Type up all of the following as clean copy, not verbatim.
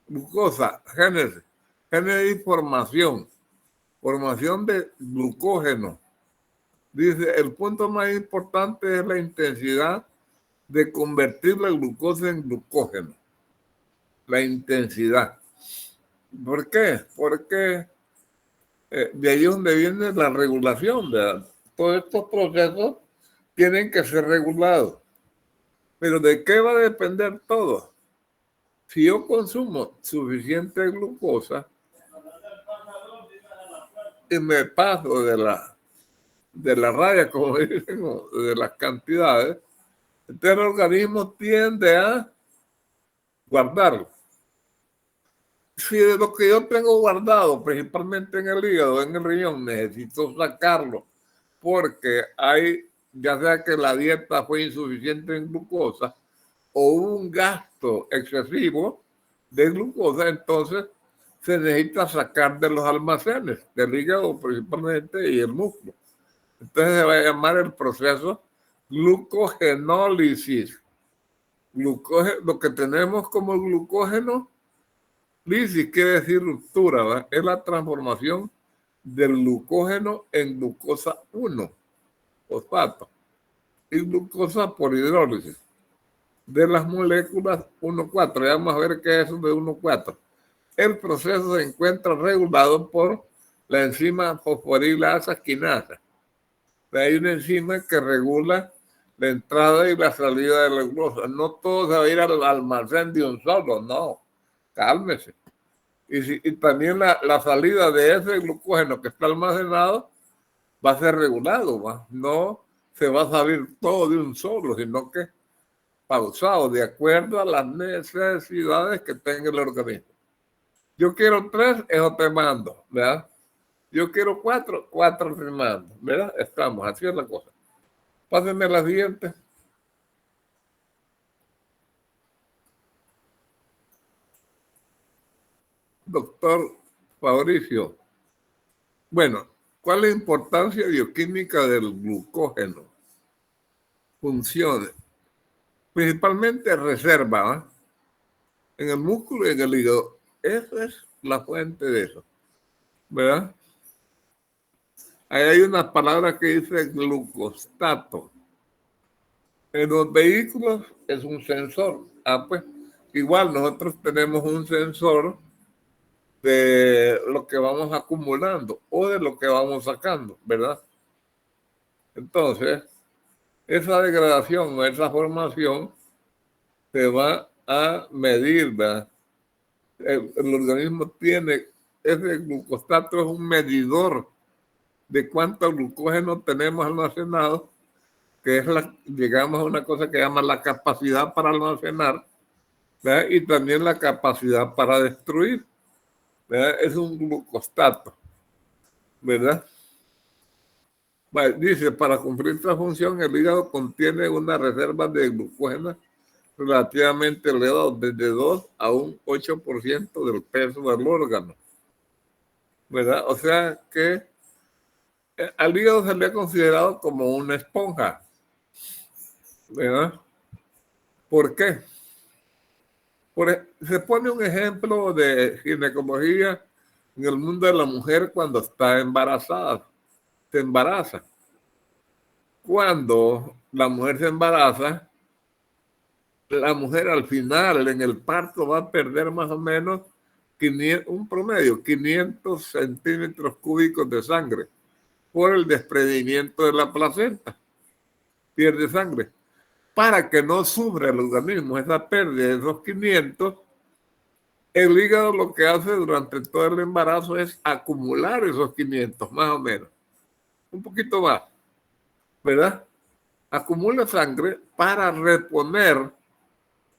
glucosa, génesis y formación de glucógeno. Dice, el punto más importante es la intensidad de convertir la glucosa en glucógeno. La intensidad. ¿Por qué? Porque de ahí es donde viene la regulación, ¿verdad? Todos estos procesos tienen que ser regulados. Pero ¿de qué va a depender todo? Si yo consumo suficiente glucosa y me paso de la raya, como dicen, de las cantidades, entonces el organismo tiende a guardarlo. Si de lo que yo tengo guardado, principalmente en el hígado, en el riñón, necesito sacarlo, porque ya sea que la dieta fue insuficiente en glucosa o hubo un gasto excesivo de glucosa, entonces se necesita sacar de los almacenes, del hígado principalmente y el músculo. Entonces se va a llamar el proceso glucogenólisis. Lo que tenemos como glucógeno, lisis quiere decir ruptura, ¿verdad? Es la transformación del glucógeno en glucosa 1, fosfato, y glucosa por hidrólisis de las moléculas 1,4. Ya vamos a ver qué es eso de 1,4. El proceso se encuentra regulado por la enzima fosforilasa quinasa. Hay una enzima que regula la entrada y la salida de la glucosa. No todo se va a ir al almacén de un solo, no. Cálmese. Y también la salida de ese glucógeno que está almacenado va a ser regulado, ¿va? No se va a salir todo de un solo, sino que pausado, de acuerdo a las necesidades que tenga el organismo. Yo quiero 3, eso te mando, ¿verdad? Yo quiero 4 te mando, ¿verdad? Estamos, así es la cosa. Pásenme la siguiente. Doctor Fabricio. Bueno, ¿cuál es la importancia bioquímica del glucógeno? Funciones. Principalmente reserva, ¿eh? En el músculo y en el hígado. Esa es la fuente de eso, ¿verdad? Ahí hay una palabra que dice glucostato. En los vehículos es un sensor. Pues igual nosotros tenemos un sensor de lo que vamos acumulando o de lo que vamos sacando, ¿verdad? Entonces, esa degradación o esa formación se va a medir, ¿verdad? El organismo tiene, ese glucostato es un medidor de cuánto glucógeno tenemos almacenado, que es llegamos a una cosa que llama la capacidad para almacenar, ¿verdad? Y también la capacidad para destruir, ¿verdad? Es un glucostato, ¿verdad? Bueno, dice, para cumplir esta función, el hígado contiene una reserva de glucógeno relativamente elevada, desde 2 a un 8% del peso del órgano, ¿verdad? O sea que al hígado se le ha considerado como una esponja, ¿verdad? ¿Por qué? Se pone un ejemplo de ginecología en el mundo de la mujer cuando está embarazada. Se embaraza. Cuando la mujer se embaraza, la mujer al final, en el parto, va a perder más o menos un promedio, 500 centímetros cúbicos de sangre por el desprendimiento de la placenta. Pierde sangre. Para que no sufra el organismo esa pérdida de esos 500, el hígado lo que hace durante todo el embarazo es acumular esos 500, más o menos. Un poquito más, ¿verdad? Acumula sangre para reponer.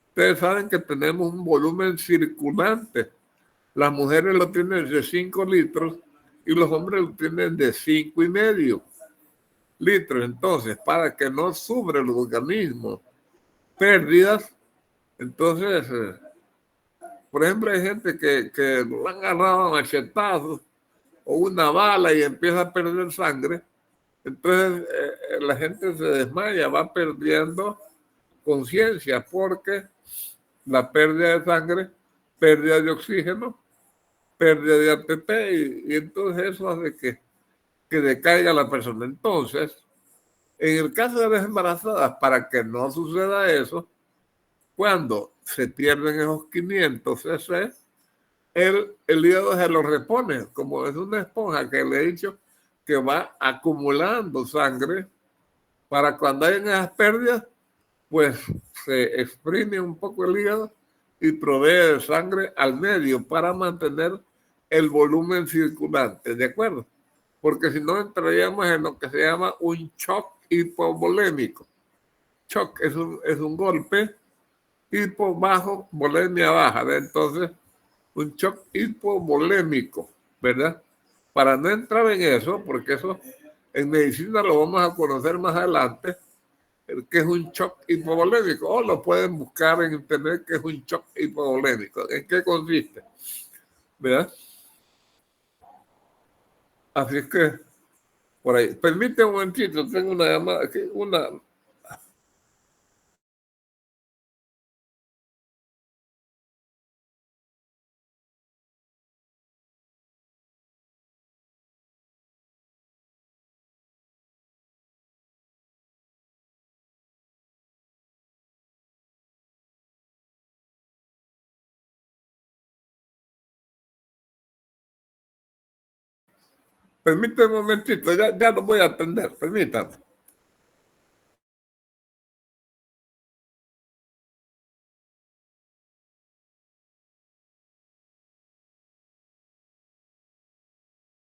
Ustedes saben que tenemos un volumen circulante. Las mujeres lo tienen de 5 litros y los hombres lo tienen de 5,5 litros. Entonces, para que no sufra el organismo pérdidas, entonces, por ejemplo, hay gente que lo han agarrado a machetazos o una bala y empieza a perder sangre. Entonces, la gente se desmaya, va perdiendo conciencia porque la pérdida de sangre pérdida de oxígeno, pérdida de ATP, y entonces eso hace que decaiga la persona. Entonces, en el caso de las embarazadas, para que no suceda eso, cuando se pierden esos 500 cc, el hígado se lo repone, como es una esponja que le he dicho que va acumulando sangre para cuando hay esas pérdidas, pues se exprime un poco el hígado y provee de sangre al medio para mantener el volumen circulante, ¿de acuerdo? Porque si no entraríamos en lo que se llama un shock hipovolémico. Shock es un golpe, hipo bajo, volemia baja, ¿verdad? Entonces un shock hipovolémico, ¿verdad? Para no entrar en eso, porque eso en medicina lo vamos a conocer más adelante, que es un shock hipovolémico, o lo pueden buscar en internet, que es un shock hipovolémico. ¿En qué consiste? ¿Verdad? Así es que, por ahí. Permíteme un momentito, tengo una llamada aquí, permíteme un momentito, ya lo voy a atender, permítame.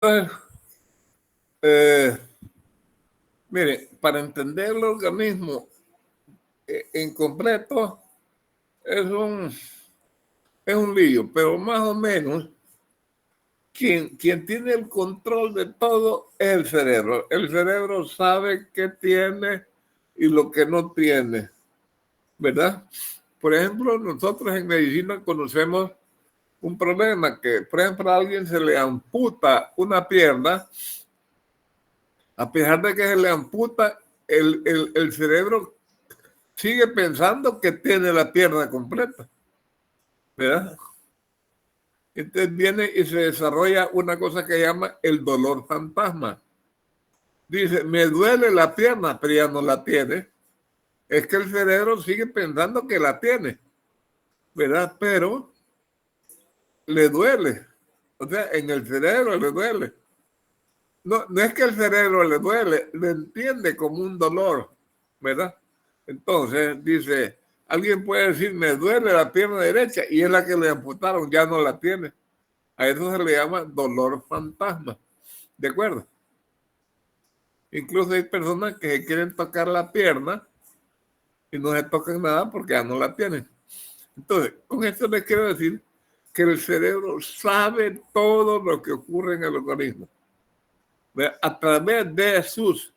Entonces, mire, para entender el organismo en completo es un lío, pero más o menos quien tiene el control de todo es el cerebro. El cerebro sabe qué tiene y lo que no tiene, ¿verdad? Por ejemplo, nosotros en medicina conocemos un problema que, por ejemplo, a alguien se le amputa una pierna, a pesar de que se le amputa, el cerebro sigue pensando que tiene la pierna completa, ¿verdad? Entonces viene y se desarrolla una cosa que llama el dolor fantasma. Dice, me duele la pierna, pero ya no la tiene. Es que el cerebro sigue pensando que la tiene, ¿verdad? Pero le duele. O sea, en el cerebro le duele. No es que el cerebro le duele, le entiende como un dolor, ¿verdad? Entonces dice, alguien puede decir, me duele la pierna derecha y es la que le amputaron, ya no la tiene. A eso se le llama dolor fantasma, ¿de acuerdo? Incluso hay personas que se quieren tocar la pierna y no se tocan nada porque ya no la tienen. Entonces, con esto les quiero decir que el cerebro sabe todo lo que ocurre en el organismo a través de sus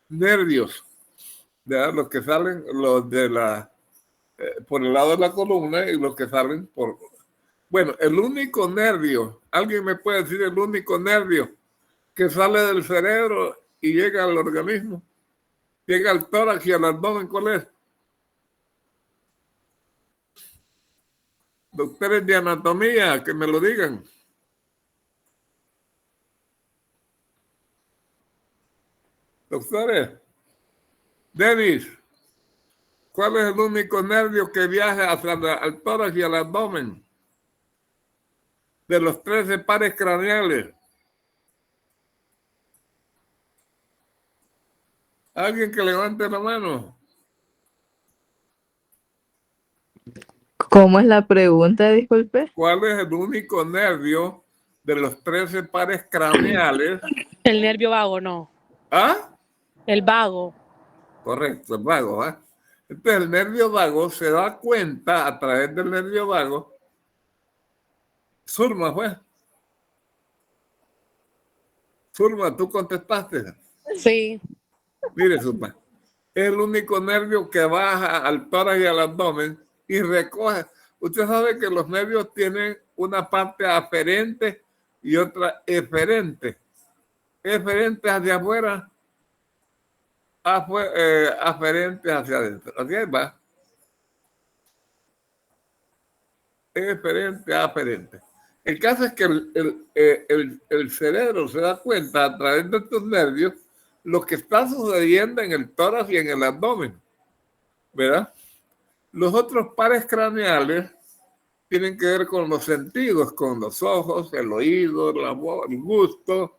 nervios, ¿verdad? Los que salen por el lado de la columna y los que salen por... Bueno, el único nervio, alguien me puede decir el único nervio que sale del cerebro y llega al organismo, llega al tórax y al abdomen, ¿cuál es? Doctores de anatomía, que me lo digan. Doctores, Denis, ¿cuál es el único nervio que viaja hacia el tórax y al abdomen? De los 13 pares craneales. Alguien que levante la mano. ¿Cómo es la pregunta, disculpe? ¿Cuál es el único nervio de los 13 pares craneales? El nervio vago, no. ¿Ah? El vago. Correcto, el vago. ¿Ah? Entonces el nervio vago se da cuenta a través del nervio vago. Zulma, pues. Zulma, tú contestaste. Sí. Mire, Zulma. Es el único nervio que baja al tórax y al abdomen y recoge. Usted sabe que los nervios tienen una parte aferente y otra eferente. Eferente hacia afuera, aferente hacia adentro. Así va. eferente a aferente. El caso es que el cerebro se da cuenta a través de estos nervios lo que está sucediendo en el tórax y en el abdomen, ¿verdad? Los otros pares craneales tienen que ver con los sentidos, con los ojos, el oído, la voz, el gusto,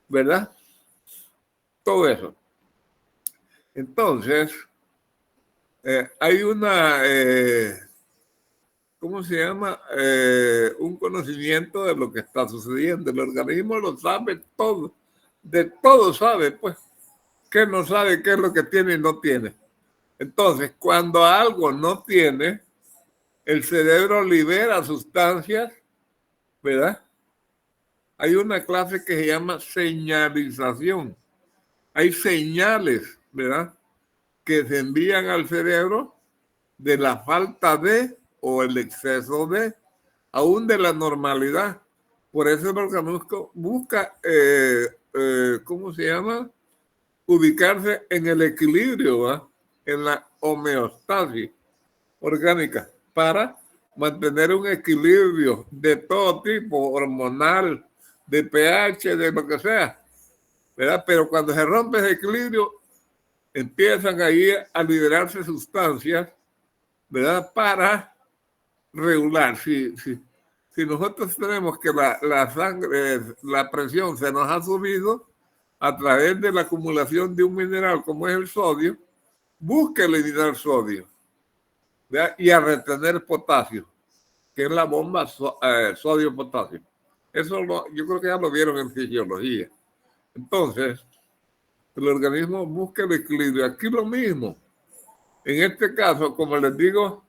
¿verdad? Todo eso. Entonces, hay una, ¿cómo se llama? Un conocimiento de lo que está sucediendo. El organismo lo sabe todo, de todo sabe, pues. ¿Qué no sabe qué es lo que tiene y no tiene? Entonces, cuando algo no tiene, el cerebro libera sustancias, ¿verdad? Hay una clase que se llama señalización. Hay señales, ¿verdad?, que se envían al cerebro de la falta de o el exceso de, aún de la normalidad. Por eso el organismo busca, ¿cómo se llama?, ubicarse en el equilibrio, ¿verdad?, en la homeostasis orgánica, para mantener un equilibrio de todo tipo, hormonal, de pH, de lo que sea, ¿verdad? Pero cuando se rompe ese equilibrio, empiezan ahí a liberarse sustancias, ¿verdad?, para regular. Si nosotros tenemos que la sangre, la presión se nos ha subido a través de la acumulación de un mineral como es el sodio, busca eliminar sodio, ¿verdad?, y a retener potasio, que es la bomba sodio-potasio. Eso yo creo que ya lo vieron en fisiología. Entonces, el organismo busca el equilibrio. Aquí lo mismo. En este caso, como les digo,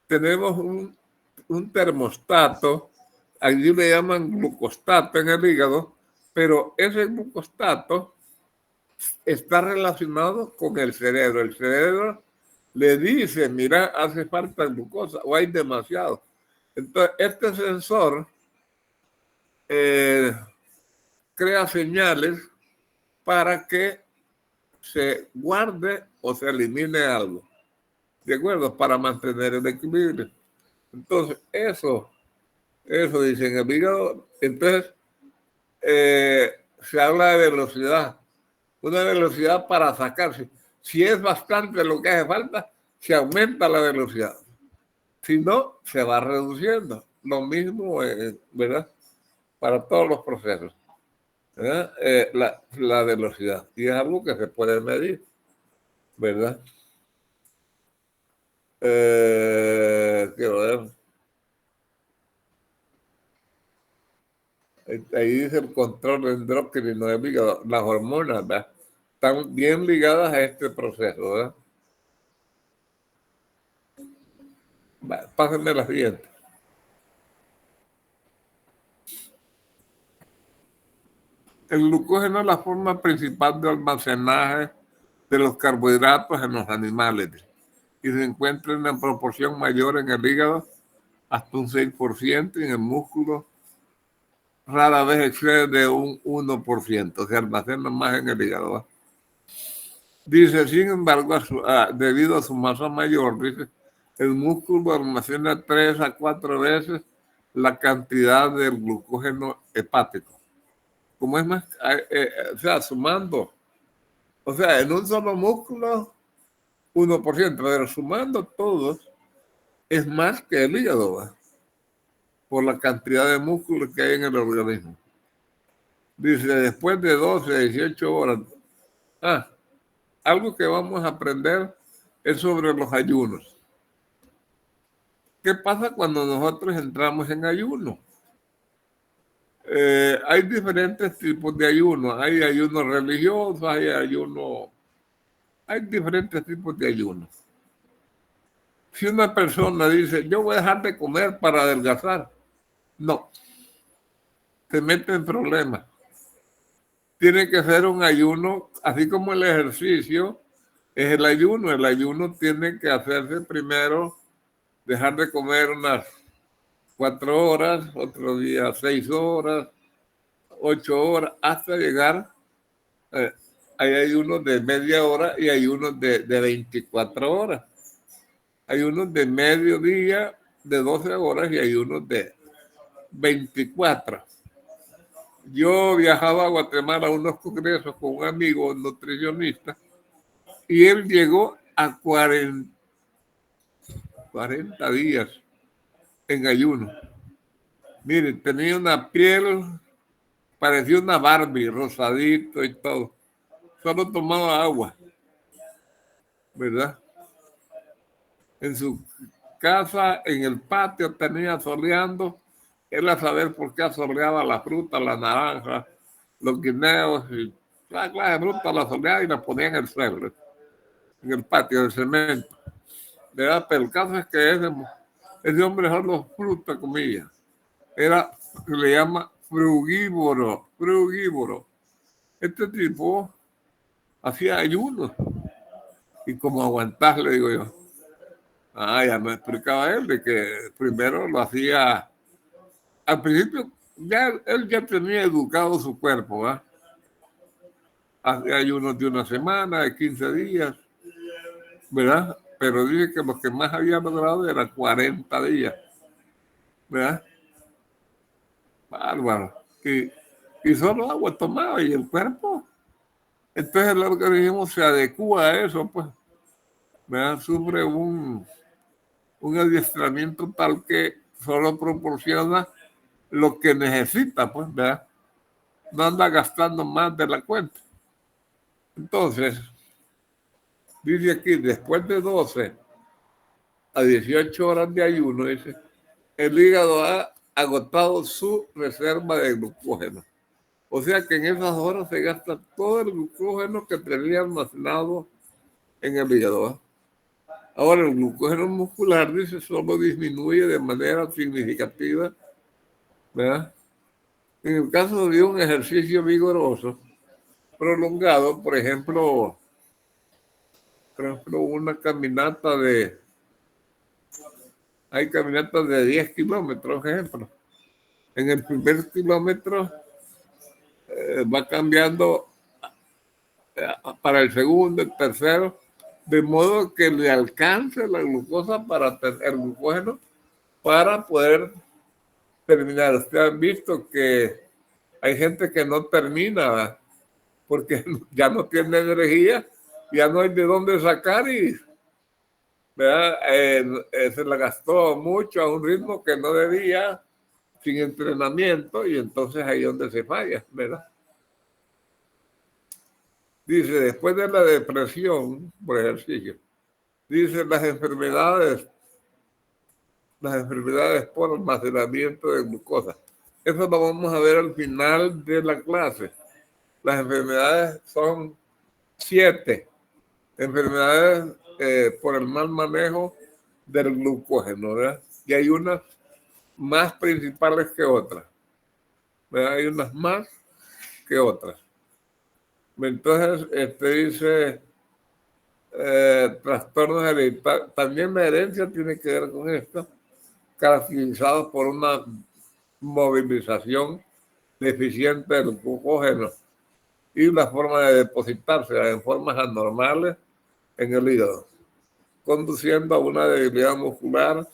tenemos un termostato, allí le llaman glucostato en el hígado, pero ese glucostato está relacionado con el cerebro. El cerebro le dice, mira, hace falta glucosa o hay demasiado. Entonces, este sensor crea señales para que se guarde o se elimine algo, ¿de acuerdo?, para mantener el equilibrio. Entonces, eso dicen el hígado. Entonces, se habla de velocidad, una velocidad para sacarse. Si es bastante lo que hace falta, se aumenta la velocidad. Si no, se va reduciendo. Lo mismo, ¿verdad?, para todos los procesos, ¿verdad? La velocidad. Y es algo que se puede medir, ¿verdad? Quiero ver. Ahí dice el control endocrino del hígado. Las hormonas, ¿verdad?, están bien ligadas a este proceso, ¿verdad? Pásenme la siguiente. El glucógeno es la forma principal de almacenaje de los carbohidratos en los animales y se encuentra en una proporción mayor en el hígado, hasta un 6%, y en el músculo rara vez excede de un 1%, se almacena más en el hígado, ¿verdad? Dice, sin embargo, debido a su masa mayor, dice, el músculo almacena 3 a 4 veces la cantidad del glucógeno hepático. Como es más, o sea, sumando, o sea, en un solo músculo, 1%, pero sumando todos, es más que el hígado, ¿verdad?, por la cantidad de músculos que hay en el organismo. Dice, después de 12 a 18 horas, algo que vamos a aprender es sobre los ayunos. ¿Qué pasa cuando nosotros entramos en ayuno? Hay diferentes tipos de ayuno. Hay ayuno religioso, hay diferentes tipos de ayunos. Si una persona dice, yo voy a dejar de comer para adelgazar, no, se mete en problemas. Tiene que ser un ayuno, así como el ejercicio es el ayuno. El ayuno tiene que hacerse primero, dejar de comer unas 4 horas, otro día 6 horas, 8 horas, hasta llegar. Hay ayunos de media hora y hay unos de 24 horas. Hay unos de mediodía, de 12 horas y hay unos de 24. Yo viajaba a Guatemala a unos congresos con un amigo nutricionista y él llegó a 40 días en ayuno. Miren, tenía una piel, parecía una Barbie, rosadito y todo. Solo tomaba agua, ¿verdad? En su casa, en el patio, tenía soleando. Él a saber por qué asoleaba la fruta, la naranja, los guineos y la clase de fruta la soleaba y la ponía en el suelo, en el patio de cemento. ¿Verdad? Pero el caso es que ese hombre solo fruta comía. Era, se le llama frugívoro. Este tipo hacía ayuno. ¿Y cómo aguantar? Le digo yo. Ya me explicaba él de que primero lo hacía, al principio él ya tenía educado su cuerpo, ¿verdad? Hacía ayunos de una semana, de 15 días, ¿verdad? Pero dice que lo que más había logrado era 40 días, ¿verdad? Bárbaro. Y solo agua tomaba y el cuerpo. Entonces el organismo se adecua a eso, pues, ¿verdad? Sufre un adiestramiento tal que solo proporciona lo que necesita, pues, ¿verdad? No anda gastando más de la cuenta. Entonces, dice aquí, después de 12 a 18 horas de ayuno, dice, el hígado ha agotado su reserva de glucógeno. O sea que en esas horas se gasta todo el glucógeno que tenía almacenado en el hígado. Ahora, el glucógeno muscular, dice, solo disminuye de manera significativa, ¿verdad? En el caso de un ejercicio vigoroso, prolongado, por ejemplo, una caminata hay caminatas de 10 kilómetros, ejemplo. En el primer kilómetro va cambiando para el segundo, el tercero, de modo que le alcance la glucosa el glucógeno para poder terminar. Ustedes han visto que hay gente que no termina, ¿verdad? Porque ya no tiene energía, ya no hay de dónde sacar y ¿verdad? Se la gastó mucho a un ritmo que no debía, sin entrenamiento, y entonces ahí es donde se falla, ¿verdad? Dice, después de la depresión por ejercicio, dice las enfermedades por almacenamiento de glucosa. Eso lo vamos a ver al final de la clase. Las enfermedades son 7 enfermedades por el mal manejo del glucógeno, ¿verdad? Y hay unas más principales que otras, ¿verdad? Hay unas más que otras. Entonces, dice trastornos hereditarios. También la herencia tiene que ver con esto, caracterizados por una movilización deficiente del glucógeno y la forma de depositarse en formas anormales en el hígado, conduciendo a una debilidad muscular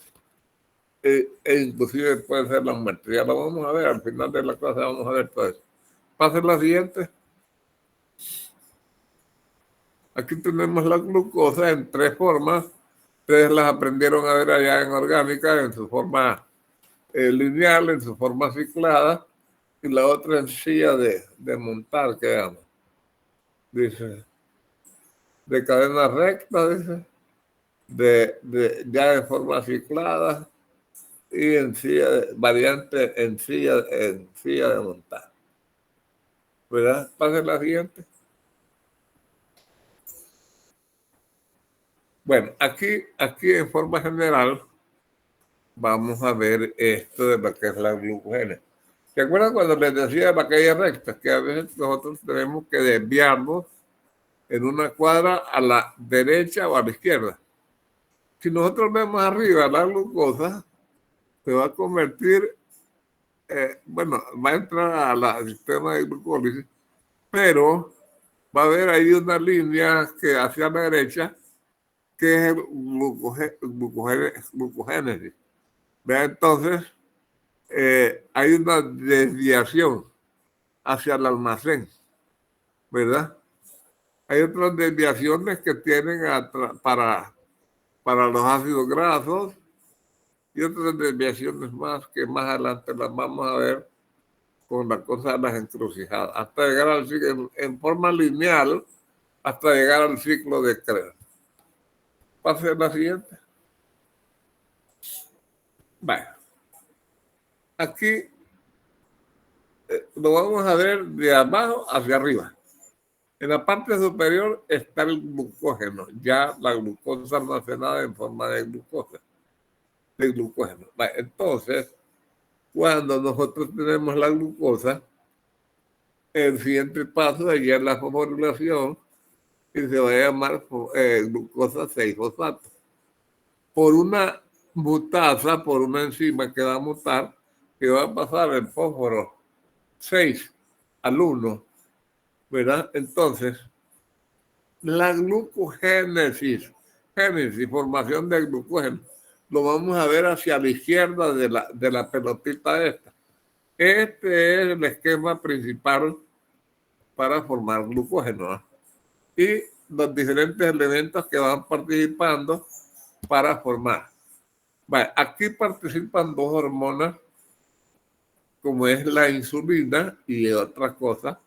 e inclusive puede ser la muerte. Ya lo vamos a ver, al final de la clase vamos a ver todo eso. Pasen la siguiente. Aquí tenemos la glucosa en 3 formas. Ustedes las aprendieron a ver allá en orgánica, en su forma lineal, en su forma ciclada, y la otra en silla de montar, que llama. Dice, de cadena recta, dice, ya en forma ciclada, y en silla, variante en silla de montar. ¿Verdad? Pasen la siguiente. Bueno, aquí en forma general vamos a ver esto de lo que es la glucogena. ¿Se acuerdan cuando les decía la calle recta? Que a veces nosotros tenemos que desviarnos en una cuadra a la derecha o a la izquierda. Si nosotros vemos arriba la glucosa, se va a convertir, va a entrar al sistema de glucólisis, pero va a haber ahí una línea que hacia la derecha, que es el glucogénesis. ¿Verdad? Entonces, hay una desviación hacia el almacén, ¿verdad? Hay otras desviaciones que tienen para los ácidos grasos y otras desviaciones más que más adelante las vamos a ver con la cosa de las encrucijadas, hasta llegar al ciclo en forma lineal, hasta llegar al ciclo de Krebs. Pase a la siguiente. Bueno, aquí lo vamos a ver de abajo hacia arriba. En la parte superior está el glucógeno, ya la glucosa almacenada en forma de glucosa, de glucógeno. Bueno, entonces, cuando nosotros tenemos la glucosa, el siguiente paso es la fosforilación y se va a llamar glucosa 6-fosfato. Por una mutasa, por una enzima que va a mutar, que va a pasar el fósforo 6 al 1, ¿verdad? Entonces, la glucogénesis, formación del glucógeno, lo vamos a ver hacia la izquierda de la pelotita esta. Este es el esquema principal para formar glucógeno, ¿no? Y los diferentes elementos que van participando para formar. Vale, aquí participan dos hormonas, como es la insulina y otra cosa,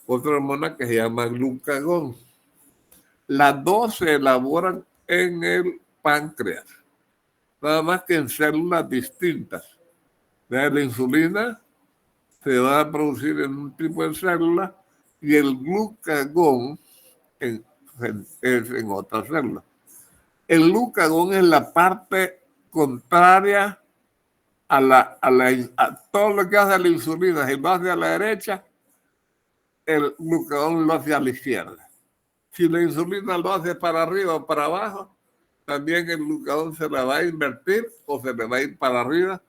otra hormona que se llama glucagón. Las dos se elaboran en el páncreas, nada más que en células distintas. La insulina se va a producir en un tipo de célula y el glucagón es en otra célula. El glucagón es la parte contraria a todo lo que hace la insulina. Si lo hace a la derecha, el glucagón lo hace a la izquierda. Si la insulina lo hace para arriba o para abajo, también el glucagón se le va a invertir o se le va a ir para arriba,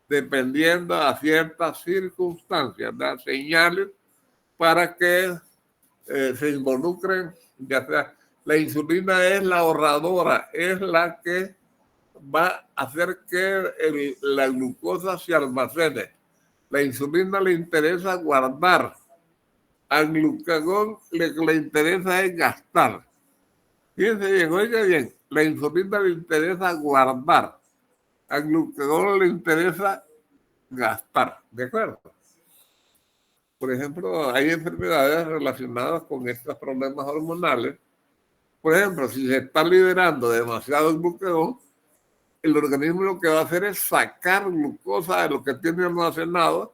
dependiendo a ciertas circunstancias, da señales para que se involucren, ya sea la insulina es la ahorradora, es la que va a hacer que la glucosa se almacene. La insulina le interesa guardar, al glucagón le interesa es gastar. Fíjense bien, oiga bien, la insulina le interesa guardar, al glucagón le interesa gastar, ¿de acuerdo? Por ejemplo, hay enfermedades relacionadas con estos problemas hormonales. Por ejemplo, si se está liberando demasiado glucagón, el organismo lo que va a hacer es sacar glucosa de lo que tiene almacenado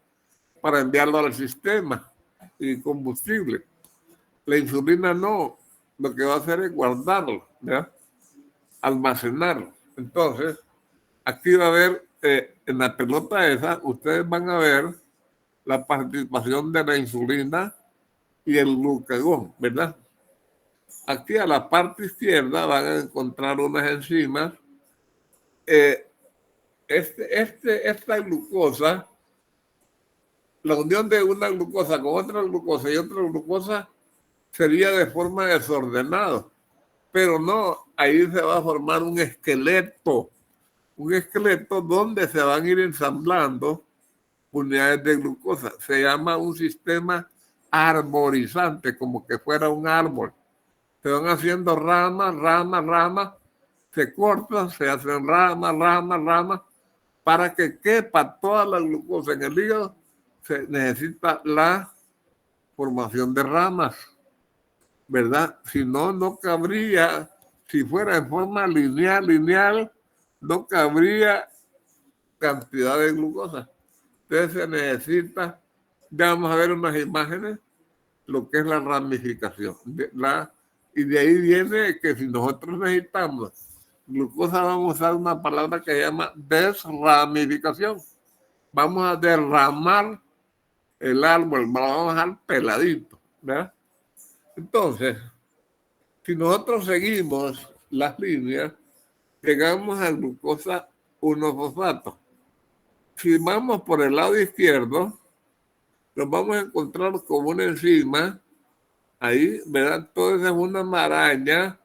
para enviarlo al sistema y combustible. La insulina no, lo que va a hacer es guardarlo, ¿ya? Almacenarlo. Entonces, aquí va a haber, en la pelota esa, ustedes van a ver la participación de la insulina y el glucagón, ¿verdad? Aquí a la parte izquierda van a encontrar unas enzimas. Esta glucosa, la unión de una glucosa con otra glucosa y otra glucosa sería de forma desordenada, pero no, ahí se va a formar un esqueleto donde se van a ir ensamblando unidades de glucosa. Se llama un sistema arborizante, como que fuera un árbol. Se van haciendo ramas, se cortan, se hacen ramas, para que quepa toda la glucosa en el hígado. Se necesita la formación de ramas, ¿verdad? Si no, no cabría, si fuera en forma lineal, no cabría cantidad de glucosa. Entonces se necesita, ya vamos a ver unas imágenes, lo que es la ramificación. Y de ahí viene que si nosotros necesitamos glucosa, vamos a usar una palabra que se llama desramificación. Vamos a derramar el árbol, vamos a dejar peladito, ¿verdad? Entonces, si nosotros seguimos las líneas, llegamos a glucosa 1-fosfato. Si vamos por el lado izquierdo, nos vamos a encontrar con una enzima, ahí, ¿verdad? Todo eso es una maraña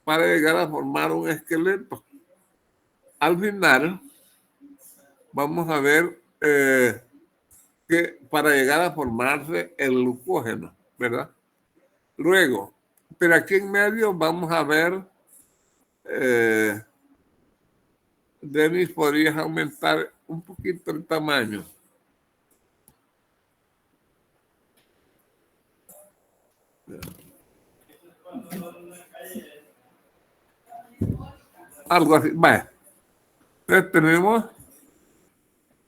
para llegar a formar un esqueleto. Al final, vamos a ver que para llegar a formarse el glucógeno, ¿verdad? Luego, pero aquí en medio vamos a ver, Denis, podrías aumentar un poquito el tamaño. Algo así. Vale. Entonces tenemos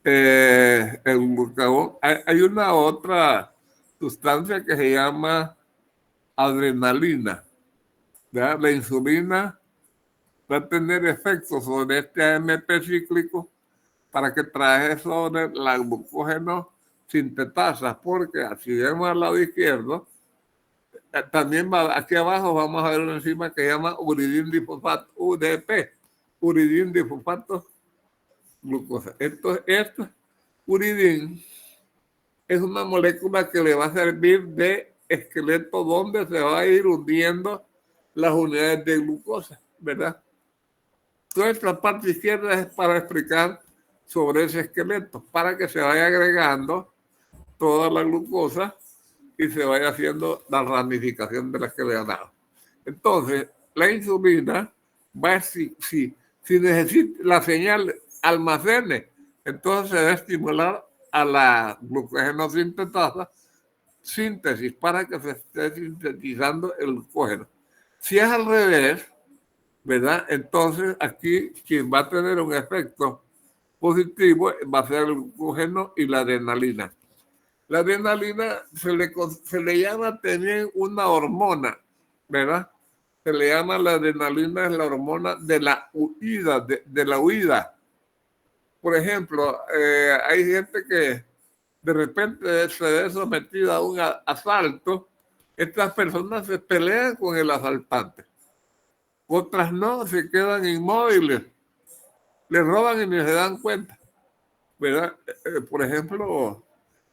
el glucagón. Hay una otra sustancia que se llama adrenalina, ¿verdad? La insulina va a tener efectos sobre este AMP cíclico para que trabaje sobre la glucógeno sintetasa, porque si vemos al lado izquierdo, también aquí abajo vamos a ver una enzima que se llama uridín difosfato, UDP, uridín difosfato glucosa. Esto uridín es una molécula que le va a servir de esqueleto donde se va a ir hundiendo las unidades de glucosa, ¿verdad? Toda esta parte izquierda es para explicar sobre ese esqueleto, para que se vaya agregando toda la glucosa y se vaya haciendo la ramificación de las que le han dado. Entonces, la insulina va, si necesita la señal almacene, entonces se va a estimular a la glucógeno sintetasa, síntesis, para que se esté sintetizando el glucógeno. Si es al revés, ¿verdad? Entonces aquí quien va a tener un efecto positivo va a ser el glucógeno y la adrenalina. La adrenalina se le llama también una hormona, ¿verdad? Se le llama la adrenalina, es la hormona de la huida, de la huida. Por ejemplo, hay gente que de repente se ve sometida a un asalto. Estas personas se pelean con el asaltante. Otras no, se quedan inmóviles. Les roban y ni se dan cuenta, ¿verdad? Por ejemplo,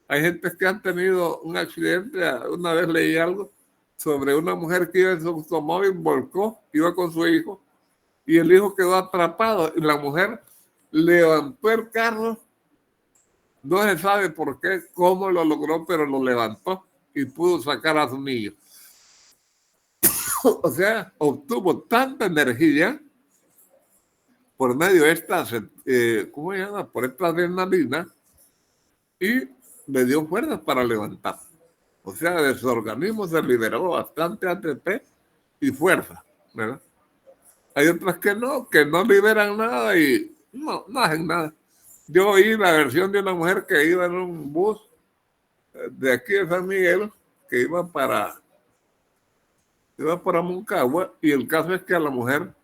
hay gente que han tenido un accidente. Una vez leí algo sobre una mujer que iba en su automóvil, volcó, iba con su hijo, y el hijo quedó atrapado, y la mujer levantó el carro, no se sabe por qué, cómo lo logró, pero lo levantó y pudo sacar a su niño. O sea, obtuvo tanta energía por medio de esta, ¿cómo se llama? Por esta adrenalina, y le dio fuerzas para levantar. O sea, de su organismo se liberó bastante ATP y fuerza, ¿verdad? Hay otras que no liberan nada y no hacen nada. Yo oí la versión de una mujer que iba en un bus de aquí de San Miguel, que iba para Moncagua, y el caso es que a la mujer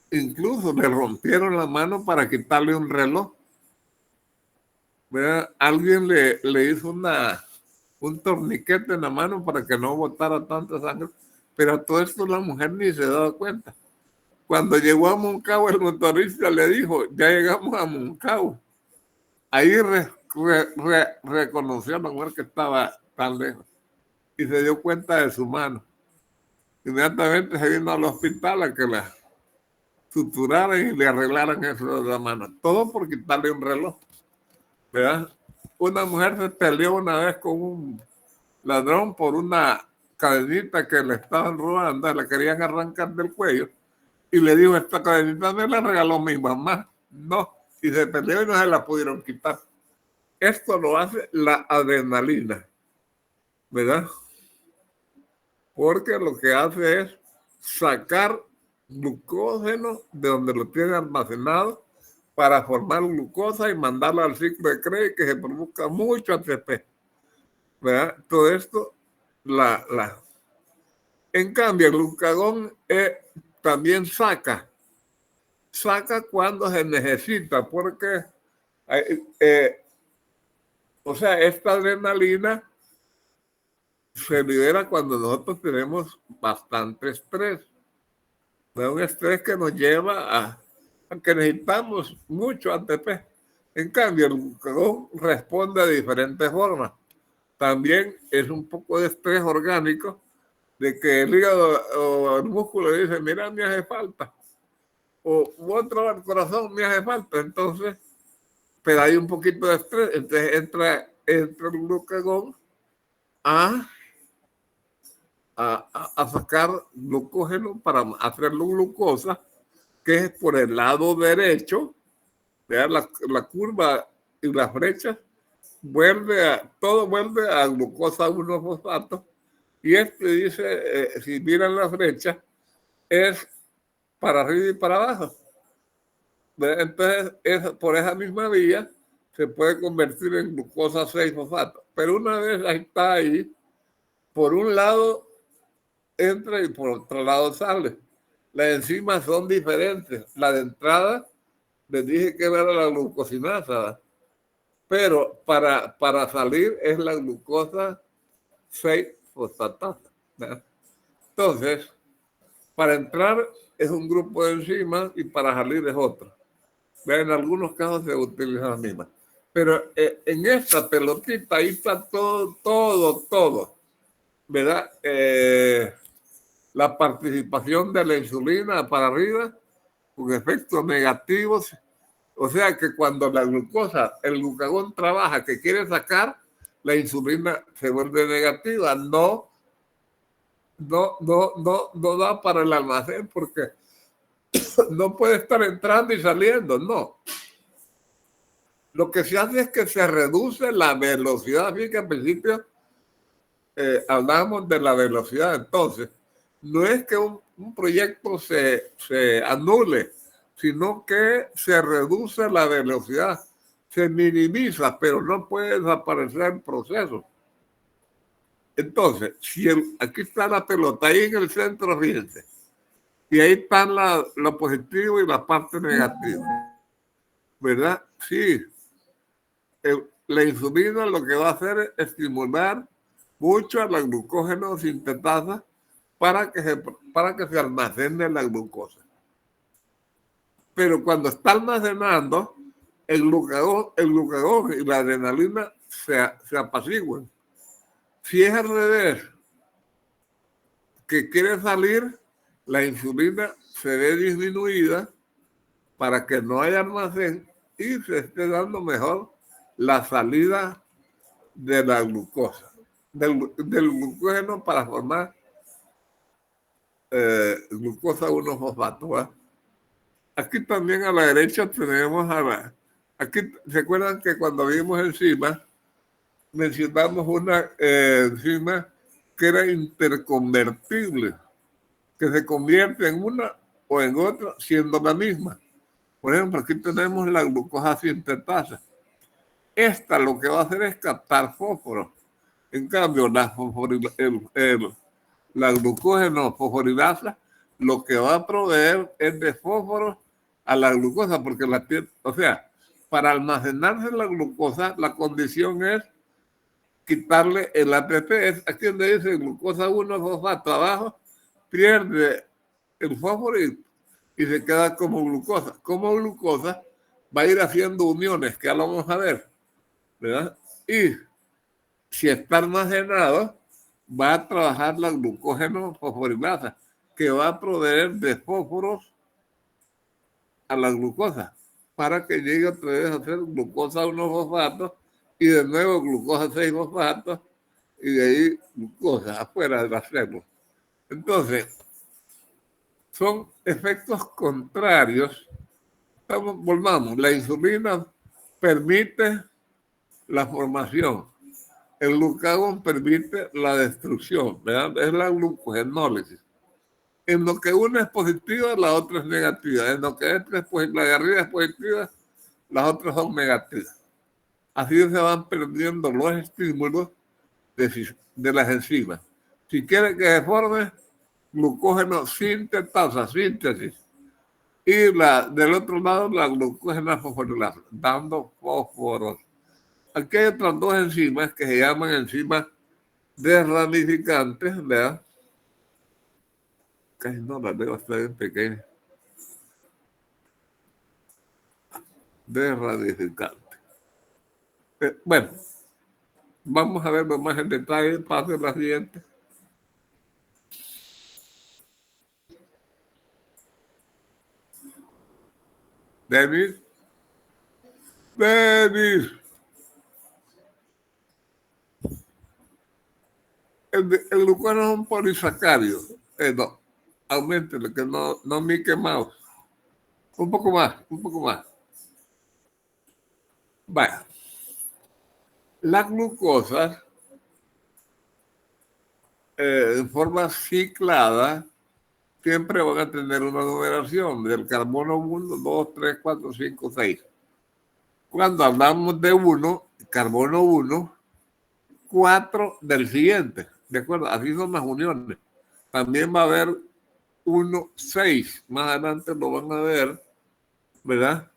incluso le rompieron la mano para quitarle un reloj. ¿Verdad? Alguien le hizo un torniquete en la mano para que no botara tanta sangre, pero a todo esto la mujer ni se daba cuenta. Cuando llegó a Moncagua, el motorista le dijo, ya llegamos a Moncagua. Ahí reconoció a la mujer que estaba tan lejos y se dio cuenta de su mano. Inmediatamente se vino al hospital a que la suturaran y le arreglaran eso de la mano. Todo por quitarle un reloj, ¿verdad? Una mujer se peleó una vez con un ladrón por una cadenita que le estaban robando, la querían arrancar del cuello, y le dijo, esta cadenita me la regaló mi mamá. No, y se peleó y no se la pudieron quitar. Esto lo hace la adrenalina, ¿verdad? Porque lo que hace es sacar glucógeno de donde lo tiene almacenado para formar glucosa y mandarlo al ciclo de Krebs, que se produzca mucho ATP, ¿verdad? Todo esto, en cambio, el glucagón también saca cuando se necesita, porque, o sea, esta adrenalina se libera cuando nosotros tenemos bastante estrés. Es un estrés que nos lleva a que necesitamos mucho ATP. En cambio, el glucagón responde de diferentes formas. También es un poco de estrés orgánico, de que el hígado o el músculo dice, mira, me hace falta. O otro, el corazón me hace falta. Entonces, pero hay un poquito de estrés, entonces entra el glucagón a sacar glucógeno para hacerlo glucosa, que es por el lado derecho, la curva y las flechas, todo vuelve a glucosa 1-fosfato, y este dice, si miran la flecha, es para arriba y para abajo. Entonces, por esa misma vía se puede convertir en glucosa 6-fosfato. Pero una vez está ahí, por un lado entra y por otro lado sale. Las enzimas son diferentes. La de entrada, les dije que era la glucosinasa, pero para salir es la glucosa 6-fosfatasa. Entonces, para entrar es un grupo de enzimas y para salir es otro. En algunos casos se utiliza la misma. Pero en esta pelotita ahí está todo, ¿verdad? La participación de la insulina para arriba con efectos negativos. O sea que cuando la glucosa, el glucagón trabaja, que quiere sacar, la insulina se vuelve negativa. No da para el almacén porque no puede estar entrando y saliendo, no. Lo que se hace es que se reduce la velocidad. Así que al principio hablamos de la velocidad. Entonces, no es que un proyecto se anule, sino que se reduce la velocidad, se minimiza, pero no puede desaparecer el proceso. Entonces, aquí está la pelota, ahí en el centro, fíjense, y ahí están lo positivo y la parte negativa, ¿verdad? Sí. La insulina lo que va a hacer es estimular mucho a la glucógeno sintetasa para que se almacene la glucosa. Pero cuando está almacenando, el glucagón y la adrenalina se apaciguan. Si es al revés, que quiere salir, la insulina se ve disminuida para que no haya almacén y se esté dando mejor la salida de la glucosa, del glucógeno para formar glucosa 1-fosfato. Aquí también a la derecha tenemos aquí se acuerdan que cuando vimos enzimas mencionamos una enzima que era interconvertible, que se convierte en una o en otra siendo la misma. Por ejemplo, aquí tenemos la glucosa sintetasa. Esta lo que va a hacer es captar fósforo. En cambio, la glucógeno fosforilasa lo que va a proveer es de fósforo a la glucosa, porque o sea, para almacenarse la glucosa, la condición es quitarle el ATP. Es aquí donde dice glucosa 1-fosfato abajo, pierde el fósforo y se queda como glucosa. Como glucosa va a ir haciendo uniones, que ya lo vamos a ver, ¿verdad? Y si está almacenado, va a trabajar la glucógeno fosforilasa, que va a proveer de fósforos a la glucosa, para que llegue otra vez a ser glucosa 1-fosfato y de nuevo glucosa 6-fosfato y de ahí glucosa afuera de la célula. Entonces, son efectos contrarios. Volvamos, la insulina permite la formación. El glucagón permite la destrucción, ¿verdad? Es la glucogenólisis. En lo que una es positiva, la otra es negativa. En lo que la de arriba es positiva, las otras son negativas. Así se van perdiendo los estímulos de las enzimas. Si quiere que se forme glucógeno sintetasa, síntesis, y del otro lado la glucógena fosforilasa, dando fósforos. Aquí hay otras dos enzimas que se llaman enzimas desramificantes, ¿verdad? Casi no las veo, está bien pequeña. Desramificante. Bueno, vamos a verlo más en detalle. Paso a la siguiente. David. Denis. El glucógeno es un polisacario. No, aumentele, que no me quemado. Un poco más, un poco más. Vaya. Las glucosas en forma ciclada siempre van a tener una numeración del carbono 1, 2, 3, 4, 5, 6. Cuando hablamos de 1, carbono 1, 4 del siguiente. ¿De acuerdo? Así son las uniones. También va a haber 1, 6. Más adelante lo van a ver, ¿verdad?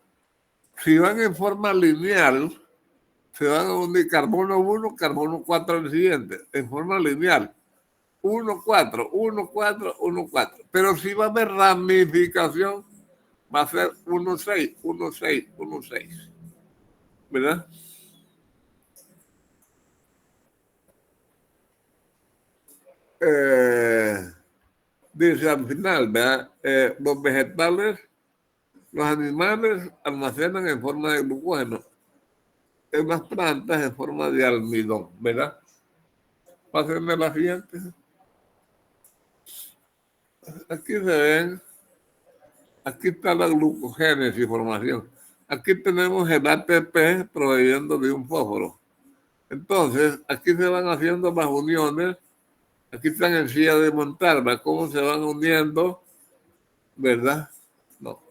Si van en forma lineal, se van a unir carbono 1, carbono 4 del siguiente. En forma lineal. 1, 4, 1, 4, 1, 4. Pero si va a haber ramificación, va a ser 1, 6, 1, 6, 1, 6. ¿Verdad? Dice al final, ¿verdad? Los vegetales, los animales almacenan en forma de glucógeno. En las plantas en forma de almidón, ¿verdad? Pásenme la siguiente. Aquí se ven, aquí está la glucogénesis, formación. Aquí tenemos el ATP proveyendo de un fósforo. Entonces, aquí se van haciendo las uniones. Aquí están en silla de montar, ¿verdad? Cómo se van uniendo, ¿verdad? No.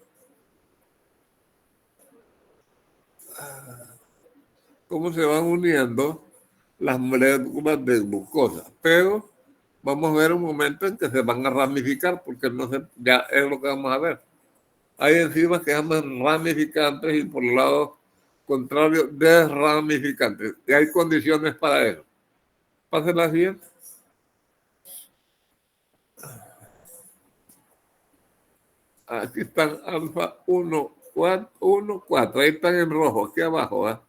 Cómo se van uniendo las moléculas de glucosa. Pero vamos a ver un momento en que se van a ramificar, porque no se, ya es lo que vamos a ver. Hay enzimas que se llaman ramificantes y por el lado contrario, desramificantes. Y hay condiciones para eso. Pasen la siguiente. Aquí están alfa 1, 4, 1, 4. Ahí están en rojo, aquí abajo.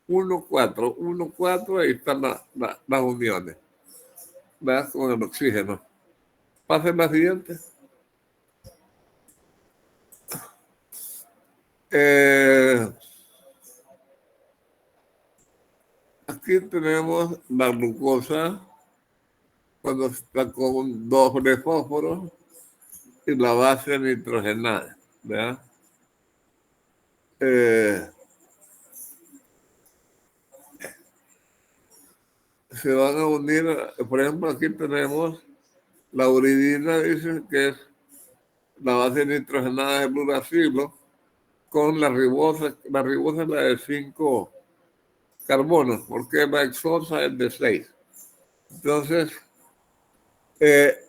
1, 4, 1, 4. Ahí están las uniones. ¿Verdad? Con el oxígeno. Pasen la siguiente. Aquí tenemos la glucosa cuando está con doble fósforo y la base nitrogenada, ¿verdad? Se van a unir, por ejemplo, aquí tenemos la uridina, dice que es la base nitrogenada del uracilo, con la ribosa es la de 5 carbonos, porque la hexosa es de 6. Entonces,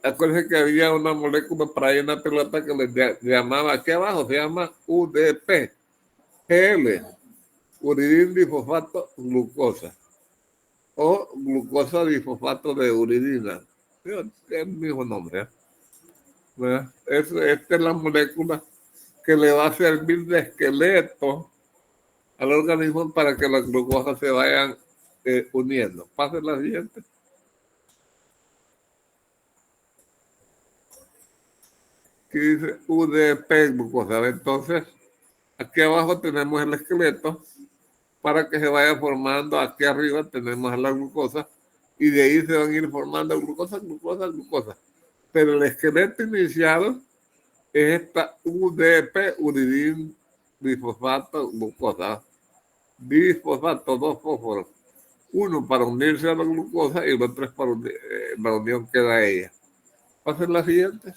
acuérdense que había una molécula para ahí, una pelota que les llamaba, aquí abajo se llama UDP, GL, uridina difosfato glucosa, o glucosa difosfato de uridina. Es el mismo nombre. Esta es la molécula que le va a servir de esqueleto al organismo para que las glucosas se vayan uniendo. Pasen la siguiente. Aquí dice UDP glucosa. Entonces, aquí abajo tenemos el esqueleto para que se vaya formando. Aquí arriba tenemos la glucosa y de ahí se van a ir formando glucosa, glucosa, glucosa. Pero el esqueleto inicial es esta UDP, uridina difosfato glucosa. Difosfato, 2 fósforos. Uno para unirse a la glucosa y el otro es para la unión que da ella. Pasen la siguiente.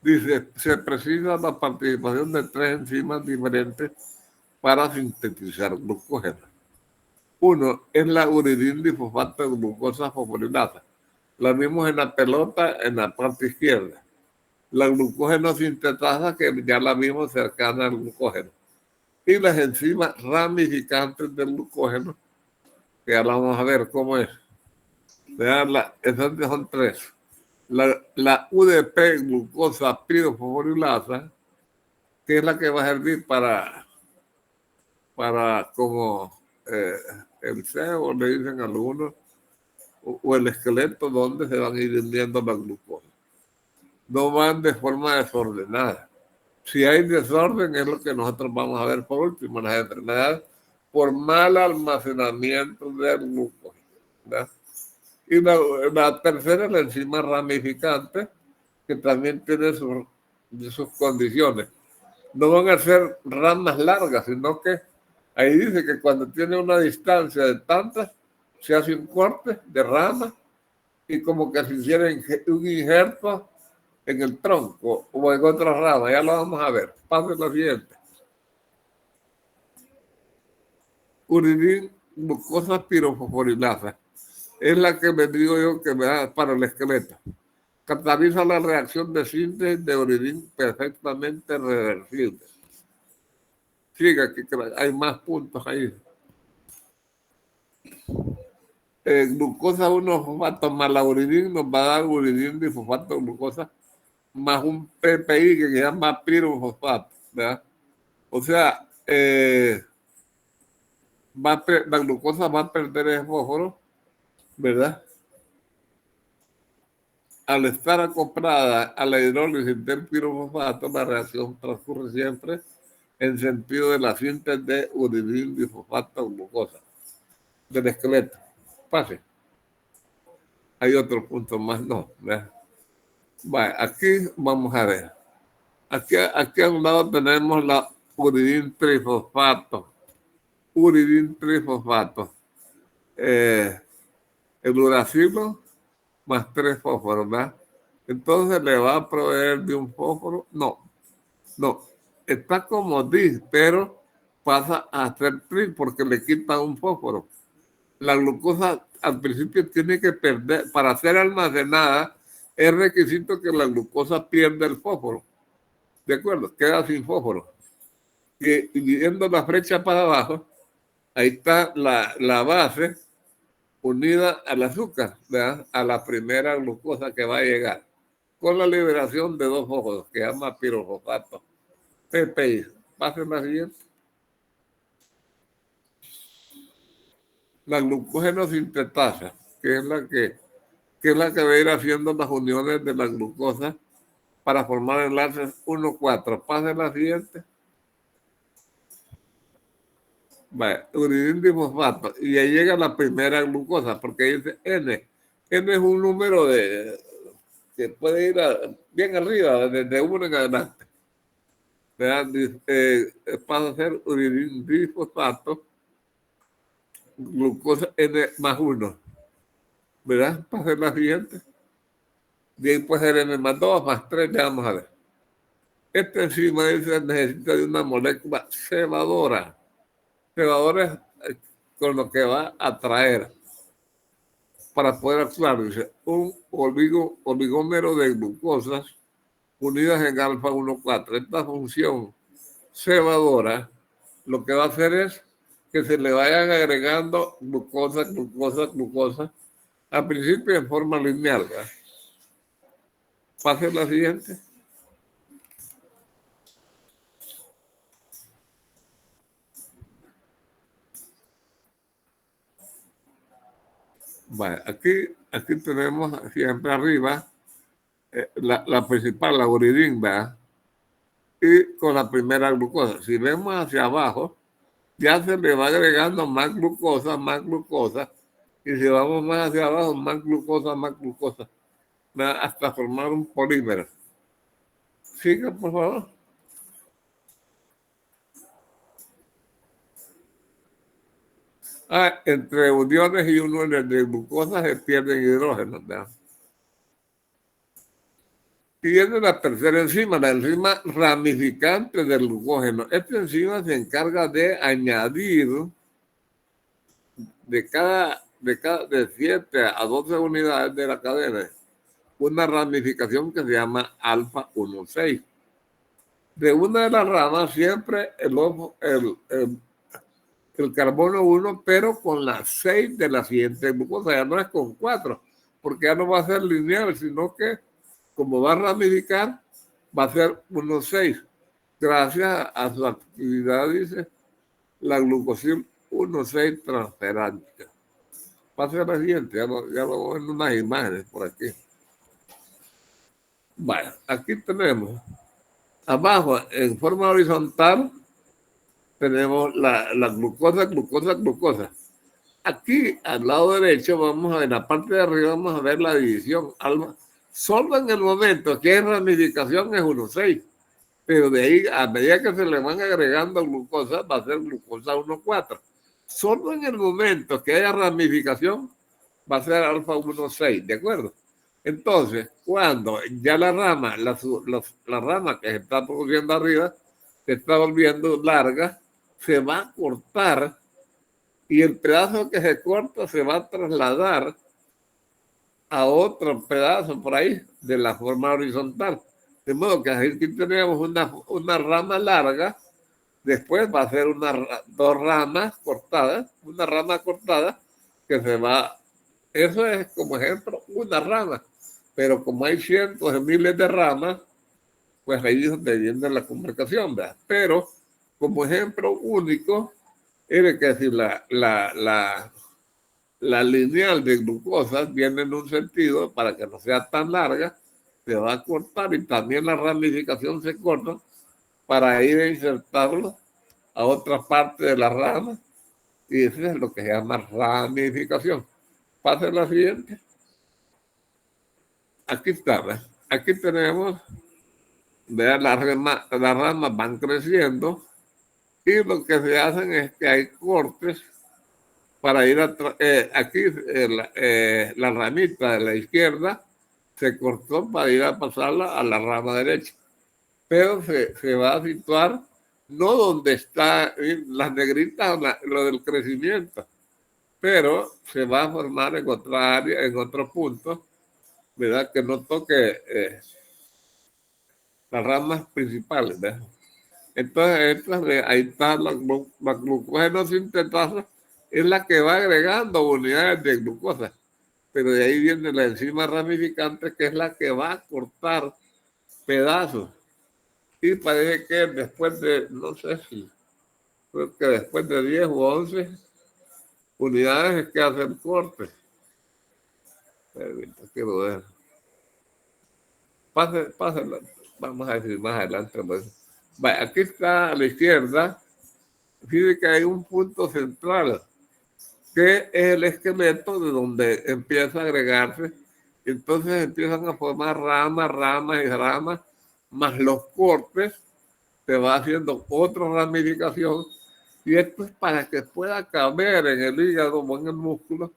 Dice, se precisa la participación de 3 enzimas diferentes para sintetizar glucógeno. Uno es la uridina difosfato de glucosa fosforilasa. La vimos en la pelota en la parte izquierda. La glucógeno sintetasa, que ya la vimos cercana al glucógeno. Y las enzimas ramificantes del glucógeno, que ahora vamos a ver cómo es. Esas son 3. La UDP, glucosa pirofosforilasa, que es la que va a servir para como el CEO, le dicen algunos, o el esqueleto donde se van a ir hundiendo la glucosa. No van de forma desordenada. Si hay desorden es lo que nosotros vamos a ver por último, las enfermedades por mal almacenamiento de glucosa, ¿verdad? Y la tercera es la enzima ramificante, que también tiene sus condiciones. No van a ser ramas largas, sino que ahí dice que cuando tiene una distancia de tantas, se hace un corte de rama y como que se hiciera un injerto en el tronco o en otra rama. Ya lo vamos a ver. Pase la siguiente. Uridín glucosa pirofosforilasa. Es la que me digo yo que me da para el esqueleto. Cataliza la reacción de síntesis de uridín perfectamente reversible. Siga, que hay más puntos ahí. Glucosa 1-fosfato más la uridín nos va a dar uridín difosfato de glucosa más un PPI que se llama pirofosfato, ¿verdad? O sea, la glucosa va a perder el fósforo, ¿verdad? Al estar acoplada a la hidrólisis del pirofosfato, la reacción transcurre siempre en sentido de la síntesis de uridín difosfato de glucosa del esqueleto. Pase. Hay otro punto más, no, ¿verdad? Vale, aquí vamos a ver. Aquí a un lado tenemos la uridín trifosfato. Uridín trifosfato. El uracilo más 3 fósforos, ¿verdad? Entonces le va a proveer de un fósforo. No. Está como dis, pero pasa a ser tri porque le quita un fósforo. La glucosa al principio tiene que perder, para ser almacenada, es requisito que la glucosa pierda el fósforo. ¿De acuerdo? Queda sin fósforo. Y viendo la flecha para abajo, ahí está la base unida al azúcar, ¿verdad? A la primera glucosa que va a llegar, con la liberación de 2 fósforos, que se llama pirofosfato, PPI. Pasen la siguiente. La glucógeno sintetasa, que es la que va a ir haciendo las uniones de la glucosa para formar enlaces 1,4. Pasen la siguiente. Vale, uridín difosfato. Y ahí llega la primera glucosa, porque dice N. N es un número que puede ir bien arriba, desde 1 en adelante. Pasa a ser uridín difosfato, glucosa N más 1. ¿Verdad? Pasa la siguiente. De ahí puede ser N más 2, más 3, ya vamos a ver. Esta enzima dice, necesita de una molécula cebadora. Cebadora es con lo que va a atraer para poder actuar, dice, un oligómero de glucosas unidas en alfa 1,4. Esta función cebadora lo que va a hacer es que se le vayan agregando glucosa, al principio en forma lineal, ¿verdad? Pase la siguiente. Vale, aquí tenemos siempre arriba la principal, la uridín, ¿verdad? Y con la primera glucosa. Si vemos hacia abajo, ya se le va agregando más glucosa, y si vamos más hacia abajo, más glucosa, ¿verdad? Hasta formar un polímero. Siga, por favor. Entre uniones y uniones de glucosa se pierden hidrógenos, ¿verdad? Y viene la tercera enzima, la enzima ramificante del glucógeno. Esta enzima se encarga de añadir de 7 a 12 unidades de la cadena una ramificación que se llama alfa 1,6. De una de las ramas siempre el carbono 1, pero con las 6 de la siguiente glucosa, ya no es con 4, porque ya no va a ser lineal, sino que como va a ramificar, va a ser 1,6. Gracias a su actividad, dice, la glucosil 1,6 transferánica. Pase a la siguiente, ya lo vamos en unas imágenes por aquí. Bueno, aquí tenemos, abajo, en forma horizontal, tenemos la glucosa. Aquí, al lado derecho, vamos a ver, en la parte de arriba, vamos a ver la división alfa. Solo en el momento que hay ramificación es 1,6. Pero de ahí, a medida que se le van agregando glucosa, va a ser glucosa 1,4. Solo en el momento que haya ramificación, va a ser alfa 1,6, ¿de acuerdo? Entonces, cuando ya la rama que se está produciendo arriba, se está volviendo larga, se va a cortar y el pedazo que se corta se va a trasladar a otro pedazo por ahí de la forma horizontal. De modo que aquí tenemos una rama larga, después va a ser dos ramas cortadas, una rama cortada que se va. Eso es, como ejemplo, una rama. Pero como hay cientos de miles de ramas, pues ahí es donde viene la comunicación, ¿verdad? Pero como ejemplo único, es que si la lineal de glucosa viene en un sentido para que no sea tan larga, se va a cortar y también la ramificación se corta para ir a insertarlo a otra parte de la rama y eso es lo que se llama ramificación. Pase la siguiente. Aquí está, ¿ves? Aquí tenemos, vean, las ramas van creciendo y lo que se hacen es que hay cortes para ir aquí la ramita de la izquierda se cortó para ir a pasarla a la rama derecha, pero se va a situar no donde está las negritas, lo del crecimiento, pero se va a formar en otra área, en otro punto, ¿verdad? Que no toque las ramas principales, ¿verdad? Entonces, ahí está la glucógeno sintetasa, es la que va agregando unidades de glucosa. Pero de ahí viene la enzima ramificante, que es la que va a cortar pedazos. Y parece que después de, no sé si, creo que después de 10 u 11 unidades es que hacen corte. Quiero ver. Pásenla. Vamos a decir más adelante. Pues. Aquí está a la izquierda. Fíjense que hay un punto central, que es el esqueleto de donde empieza a agregarse. Entonces empiezan a formar ramas y ramas, más los cortes, se va haciendo otra ramificación. Y esto es para que pueda caber en el hígado o en el músculo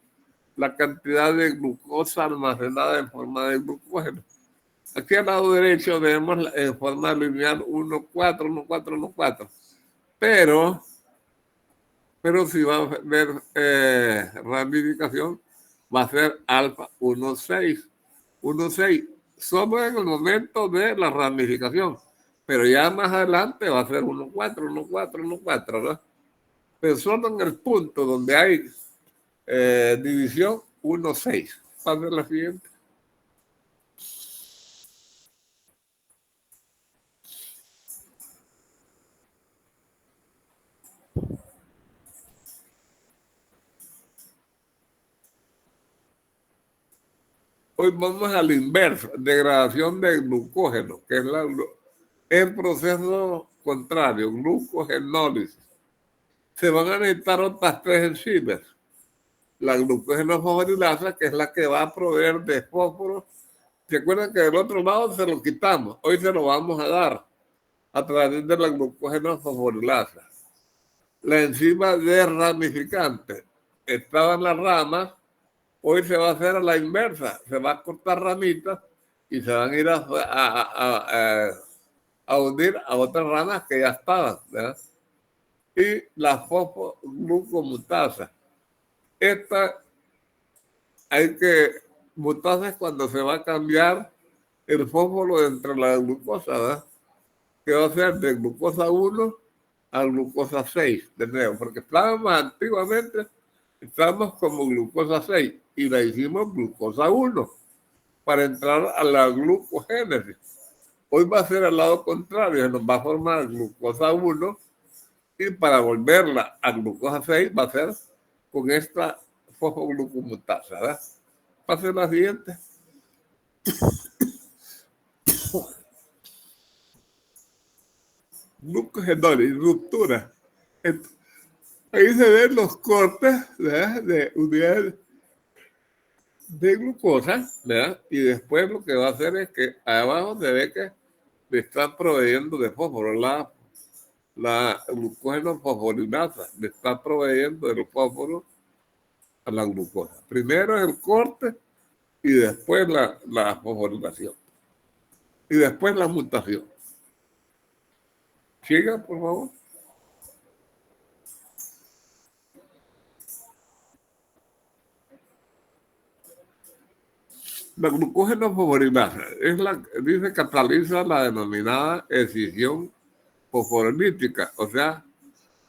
la cantidad de glucosa almacenada en forma de glucógeno. Aquí al lado derecho vemos en forma lineal 1,4, 1,4, 1,4. Pero si va a haber ramificación, va a ser alfa 1,6. 1,6 solo en el momento de la ramificación, pero ya más adelante va a ser 1,4, 1,4, 1,4, ¿no? Pero solo en el punto donde hay división 1,6. Pase la siguiente. Hoy vamos al inverso, degradación de glucógeno, que es el proceso contrario, glucogenólisis. Se van a necesitar otras 3 enzimas. La glucógeno fosforilasa, que es la que va a proveer de fósforo. ¿Se acuerdan que del otro lado se lo quitamos? Hoy se lo vamos a dar a través de la glucógeno fosforilasa. La enzima desramificante estaba en las ramas, hoy se va a hacer a la inversa, se va a cortar ramitas y se van a ir a unir a otras ramas que ya estaban, ¿verdad? Y la fosfoglucomutasa. Esta hay que mutasa es cuando se va a cambiar el fósforo entre la glucosa, ¿verdad? Que va a ser de glucosa 1 a glucosa 6, de nuevo, porque antiguamente estábamos como glucosa 6 y la hicimos glucosa 1 para entrar a la glucogénesis. Hoy va a ser al lado contrario, se nos va a formar glucosa 1 y para volverla a glucosa 6 va a ser con esta fosfoglucomutasa, ¿verdad? Pase la siguiente. Glucogenólisis, ruptura. Ahí se ven los cortes, ¿verdad?, de unidades de glucosa, ¿verdad? Y después lo que va a hacer es que abajo se ve que le están proveyendo de fósforo, la glucógeno fosforinasa, le está proveyendo del fósforo a la glucosa. Primero el corte y después la fosforilación. Y después la mutación. Siga, por favor. La glucógeno fosforinasa dice cataliza la denominada escisión fosforilítica, o sea,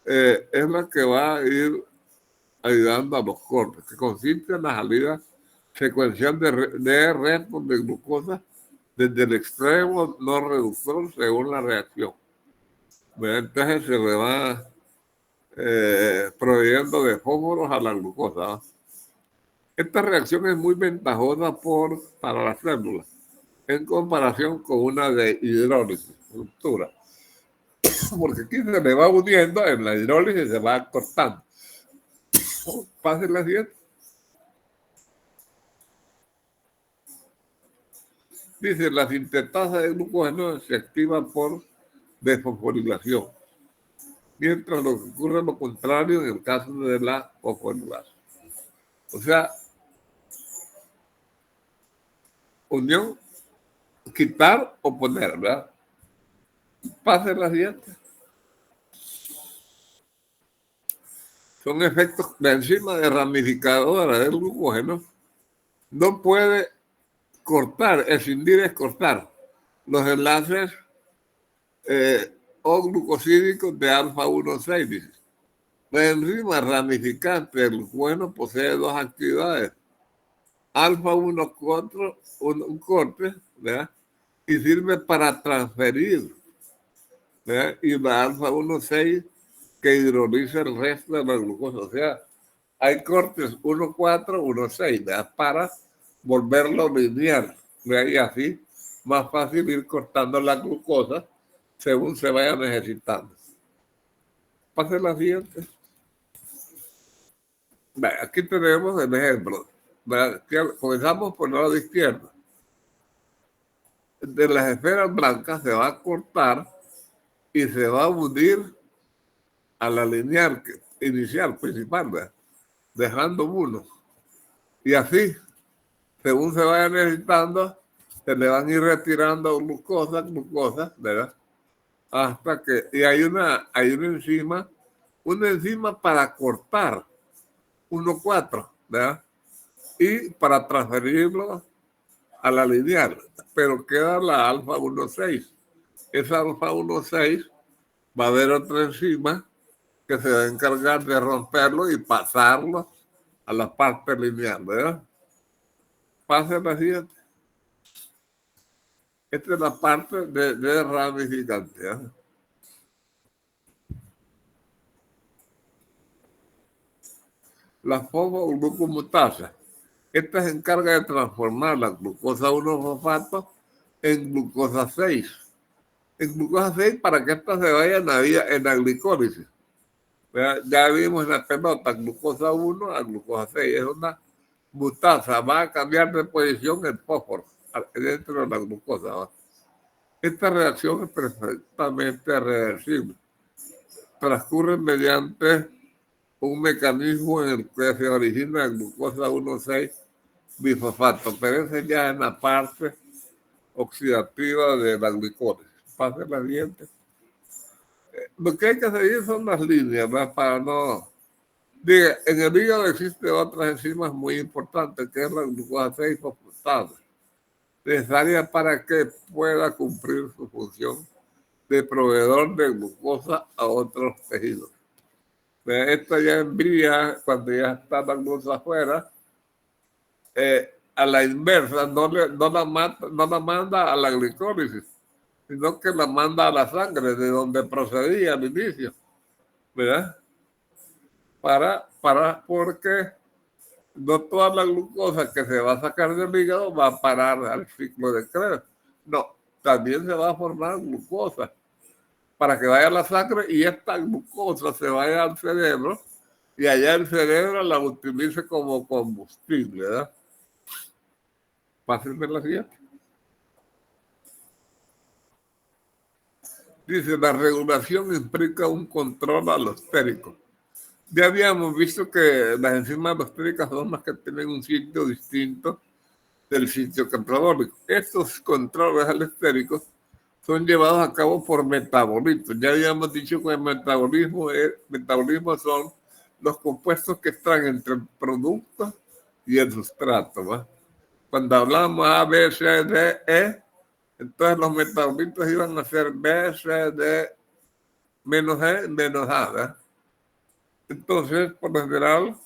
es la que va a ir ayudando a los cortes, que consiste en la salida secuencial de restos de glucosa desde el extremo no reductor según la reacción. Entonces se le va proveyendo de fósforos a la glucosa, ¿no? Esta reacción es muy ventajosa para las células en comparación con una de hidrólisis, ruptura, porque aquí se le va uniendo, en la hidrólisis se va cortando. Pase la siguiente. Dice, la sintetasa de glucógeno se activa por desfosforilación, mientras lo que ocurre es lo contrario en el caso de la fosforilación. O sea, unión, quitar o poner, ¿verdad? Pase la siguiente. Son efectos, la enzima de ramificadora del glucógeno no puede cortar, escindir es cortar los enlaces o glucosídicos de alfa-1,6. La enzima ramificante del glucógeno posee dos actividades. Alfa-1,4, un corte, ¿verdad?, y sirve para transferir, ¿verdad?, y la alfa-1,6 que hidroliza el resto de la glucosa. O sea, hay cortes 1,4, 1,6, ¿verdad?, para volverlo lineal, ¿verdad?, y así más fácil ir cortando la glucosa según se vaya necesitando. Pase la siguiente. Aquí tenemos el ejemplo. Comenzamos por el lado izquierdo. De las esferas blancas se va a cortar y se va a unir a la lineal inicial, principal, ¿verdad?, dejando uno. Y así, según se vaya necesitando, se le van a ir retirando glucosa, ¿verdad?, hasta que, y hay una enzima para cortar 1,4, ¿verdad?, y para transferirlo a la lineal, pero queda la alfa-1,6. Esa alfa-1,6 va a haber otra enzima que se va a encargar de romperlo y pasarlo a la parte lineal, ¿verdad? Pase la siguiente. Esta es la parte de ramificante, ¿verdad? La fosfoglucomutasa. Esta se encarga de transformar la glucosa 1-fosfato en glucosa 6. En glucosa 6 para que esta se vaya en la glicólisis. Ya vimos en la pelota glucosa 1 a glucosa 6. Es una mutasa. Va a cambiar de posición el fósforo dentro de la glucosa, ¿no? Esta reacción es perfectamente reversible. Transcurre mediante un mecanismo en el que se origina el glucosa 1,6 bifosfato, pero ese ya es la parte oxidativa de la glicólisis. Pase la siguiente. Lo que hay que seguir son las líneas, ¿verdad?, para no... Diga, en el hígado existen otras enzimas muy importantes, que es la glucosa 6 fosfatasa, necesaria para que pueda cumplir su función de proveedor de glucosa a otros tejidos. Esto ya envía, cuando ya está la glucosa afuera, a la inversa, no la manda a la glicólisis, sino que la manda a la sangre, de donde procedía al inicio, ¿verdad? Porque no toda la glucosa que se va a sacar del hígado va a parar al ciclo de Krebs. No, también se va a formar glucosa para que vaya a la sangre y esta glucosa se vaya al cerebro y allá el cerebro la utilice como combustible, ¿verdad? Pásenme la siguiente. Dice, la regulación implica un control alostérico. Ya habíamos visto que las enzimas alostéricas son las que tienen un sitio distinto del sitio catabólico. Estos controles alostéricos son llevados a cabo por metabolitos. Ya habíamos dicho que el metabolismo son los compuestos que están entre el producto y el sustrato, ¿va? Cuando hablamos A, B, C, D, E, entonces los metabolitos iban a ser B, C, D, menos E, menos A, ¿verdad? Entonces, por lo general,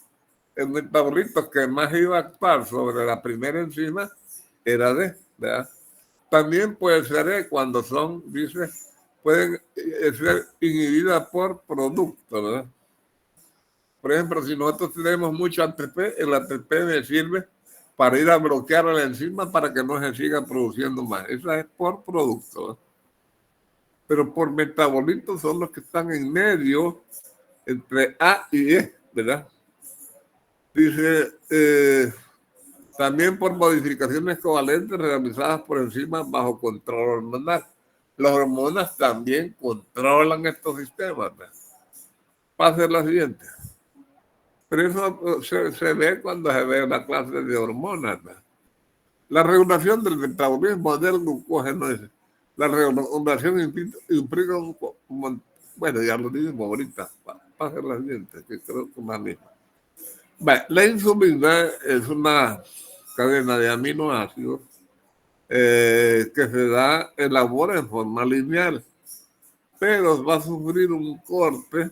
el metabolito que más iba a actuar sobre la primera enzima era D, ¿verdad? También puede ser E cuando son, dice, pueden ser inhibidas por producto, ¿verdad? Por ejemplo, si nosotros tenemos mucho ATP, el ATP me sirve para ir a bloquear la enzima para que no se siga produciendo más. Eso es por producto, ¿verdad? Pero por metabolitos son los que están en medio entre A y E, ¿verdad? Dice, también por modificaciones covalentes realizadas por enzimas bajo control hormonal. Las hormonas también controlan estos sistemas, ¿verdad? Pase la siguiente. Pero eso se ve cuando se ve la clase de hormonas, ¿verdad? La regulación del metabolismo del glucógeno es la regulación implica bueno, ya lo dijimos ahorita, pasa la siguiente, que creo que es la misma. La insulina es una cadena de aminoácidos que se elabora en forma lineal, pero va a sufrir un corte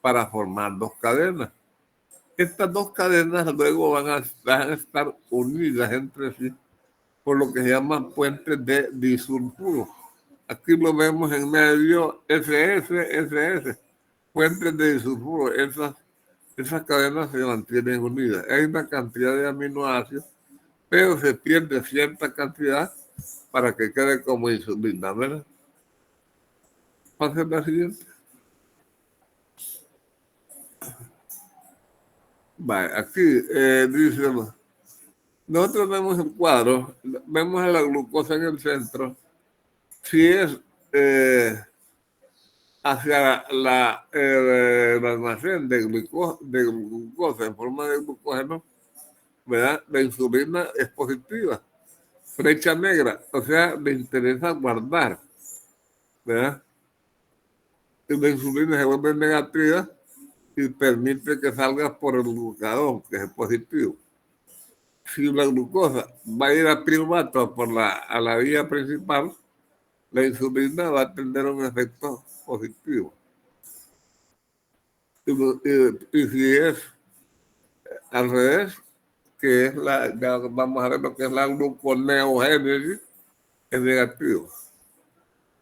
para formar dos cadenas. Estas dos cadenas luego van a estar unidas entre sí por lo que se llaman puentes de disulfuro. Aquí lo vemos en medio SS, puentes de disulfuro. Esas cadenas se mantienen unidas. Hay una cantidad de aminoácidos, pero se pierde cierta cantidad para que quede como insulina, ¿verdad? Pase la siguiente. Aquí dice, nosotros vemos el cuadro, vemos la glucosa en el centro. Si es hacia el almacén de glucosa en forma de glucógeno, ¿verdad? La insulina es positiva, flecha negra, o sea, le interesa guardar, ¿verdad? Y la insulina se vuelve negativa y permite que salga por el glucagón, que es positivo. Si la glucosa va a ir a piruvato a la vía principal, la insulina va a tener un efecto positivo. Y si es al revés, que es ya vamos a ver lo que es la gluconeogénesis, es negativo.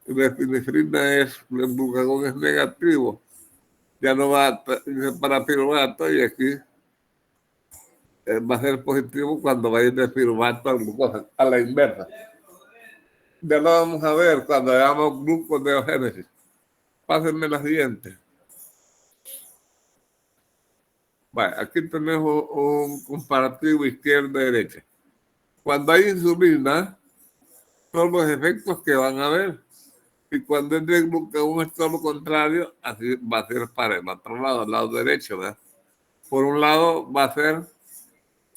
Y la epinefrina el glucagón es negativo, ya no va para piruvato y aquí va a ser positivo cuando va a ir de piruvato a glucosa, a la inversa. Ya lo vamos a ver cuando veamos gluconeogénesis. Pásenme la siguiente. Bueno, aquí tenemos un comparativo izquierda-derecha. Cuando hay insulina, son los efectos que van a ver. Y cuando es de glucagón es todo lo contrario, así va a ser para el otro lado, al lado derecho, ¿verdad? Por un lado va a ser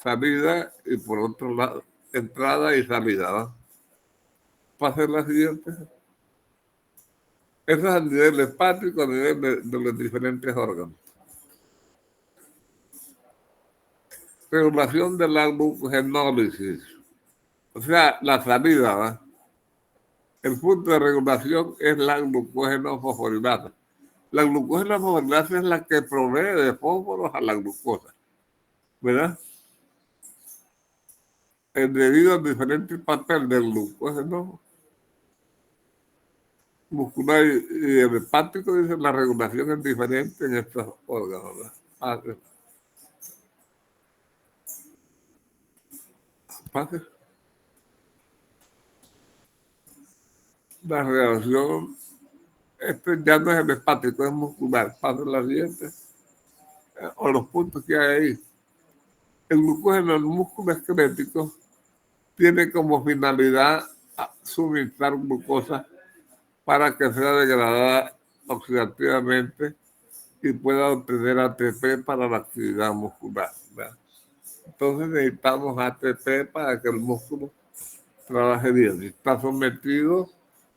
salida y por otro lado entrada y salida, ¿verdad? Pase la siguiente. Eso es a nivel hepático, a nivel de los diferentes órganos. Regulación de la glucogenólisis, o sea, la salida, ¿verdad? El punto de regulación es la glucógeno-fosforilasa. La glucógeno-fosforilasa es la que provee de fósforos a la glucosa, ¿verdad? Debido al diferente papel del glucógeno muscular y el hepático, dice, la regulación es diferente en estos órganos, ¿verdad? Pase. La reacción, este ya no es el hepático, es muscular. Pase la siguiente. O los puntos que hay ahí. El glucógeno en el músculo esquelético tiene como finalidad suministrar glucosa para que sea degradada oxidativamente y pueda obtener ATP para la actividad muscular, ¿verdad? Entonces necesitamos ATP para que el músculo trabaje bien. Si está sometido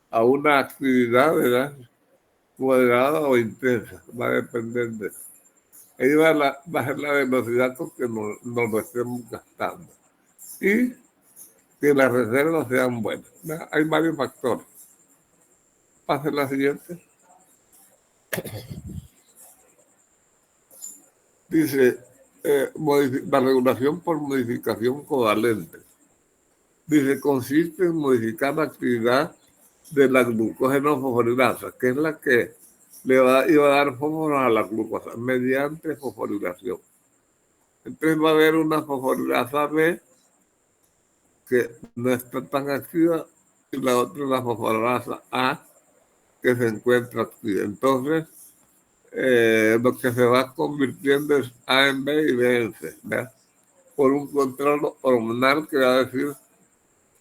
a una actividad, ¿verdad?, moderada o intensa, va a depender de eso. Ahí va a ser la velocidad con que nos lo estemos gastando. Y que las reservas sean buenas, ¿verdad? Hay varios factores. Pase la siguiente. Dice, la regulación por modificación covalente. Dice, consiste en modificar la actividad de la glucógeno fosforilasa, que es la que iba a dar fósforo a la glucosa, mediante fosforilación. Entonces va a haber una fosforilasa B que no está tan activa y la otra es la fosforilasa A que se encuentra activa. Entonces, lo que se va convirtiendo es A en B y B en C, ¿verdad? Por un control hormonal que va a decir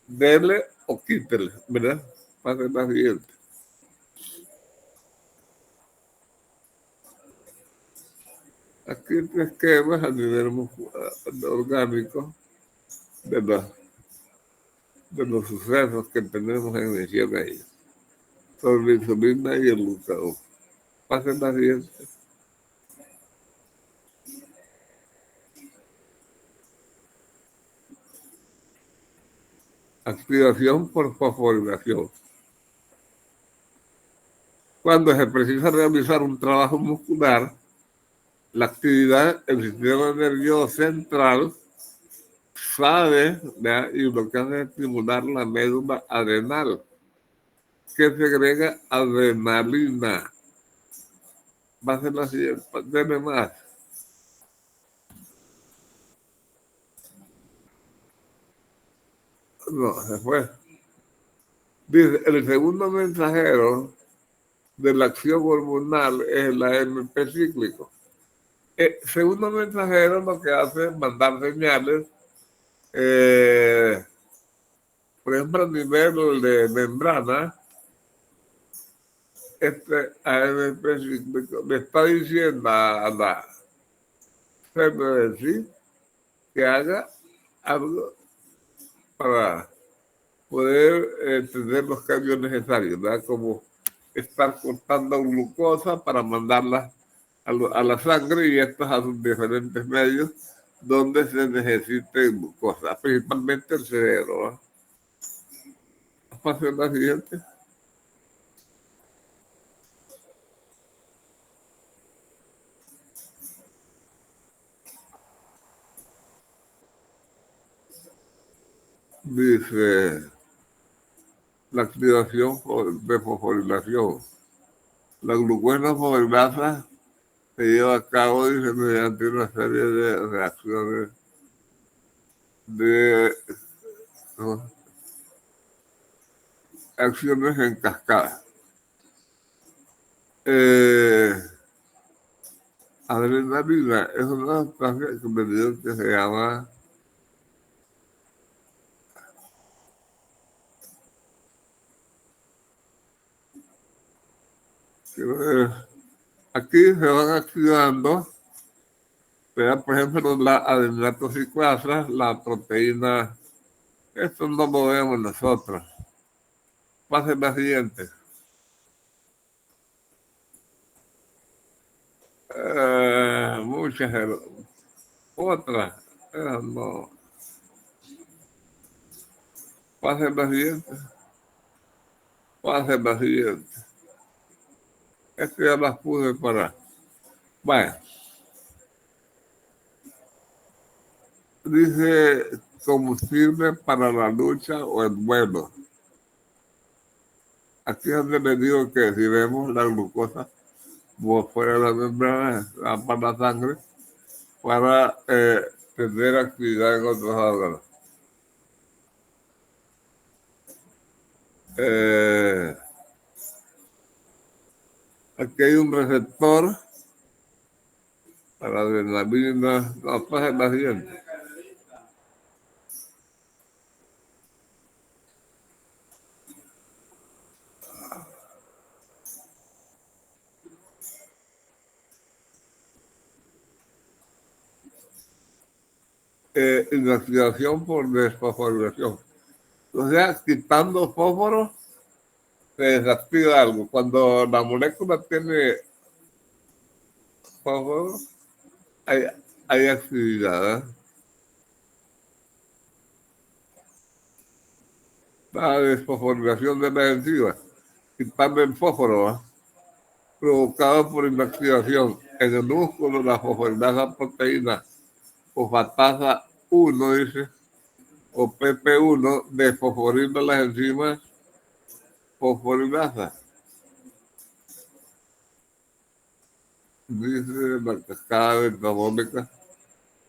dele o quítele, ¿verdad? Pase la siguiente. Aquí hay tres esquemas a nivel orgánico de los sucesos que tenemos en mención ahí, sobre la insulina y el glucagón. Pase la siguiente. Activación por fosforilación. Cuando se precisa realizar un trabajo muscular, la actividad, el sistema nervioso central sabe, ¿verdad?, y lo que hace es estimular la médula adrenal, que segrega adrenalina. Va a ser la siguiente, deme más. No, se fue. Dice, el segundo mensajero de la acción hormonal es el AMP cíclico. El segundo mensajero lo que hace es mandar señales, por ejemplo, a nivel de membrana. Este AMP cíclico le está diciendo a la CNS que haga algo para poder tener los cambios necesarios, ¿verdad? Como estar cortando glucosa para mandarla a la sangre y estos a sus diferentes medios donde se necesite glucosa, principalmente el cerebro, ¿verdad? Pase a la siguiente. Dice la activación de fosforilación. La glucosa fosforilasa se lleva a cabo, dice, mediante una serie de reacciones de acciones en cascada. Adrenalina es una sustancia que se llama aquí se van activando, ¿verdad? Por ejemplo, la adenosina, la proteína, esto no lo vemos nosotros. Pase la siguiente. Muchas otras, no. Pase la siguiente. Pase la siguiente. Esto ya las puse para. Bueno, dice combustible para la lucha o el vuelo. Aquí es donde les digo que si vemos la glucosa por fuera de la membrana, va para la sangre para tener actividad en otros órganos. Eh, Aquí hay un receptor para la adrenalina. No, pasa la siguiente. Inactivación por desfosforilación. O sea, quitando fósforo se desactiva algo. Cuando la molécula tiene fósforo, hay, hay actividad. La desfosforilación de la enzima, quitando el fósforo, provocado por inactivación en el músculo, la fosforilasa proteína fosfatasa 1, dice, o PP1, desfosforila las enzimas fosforilasa. Dice la cascada metabólica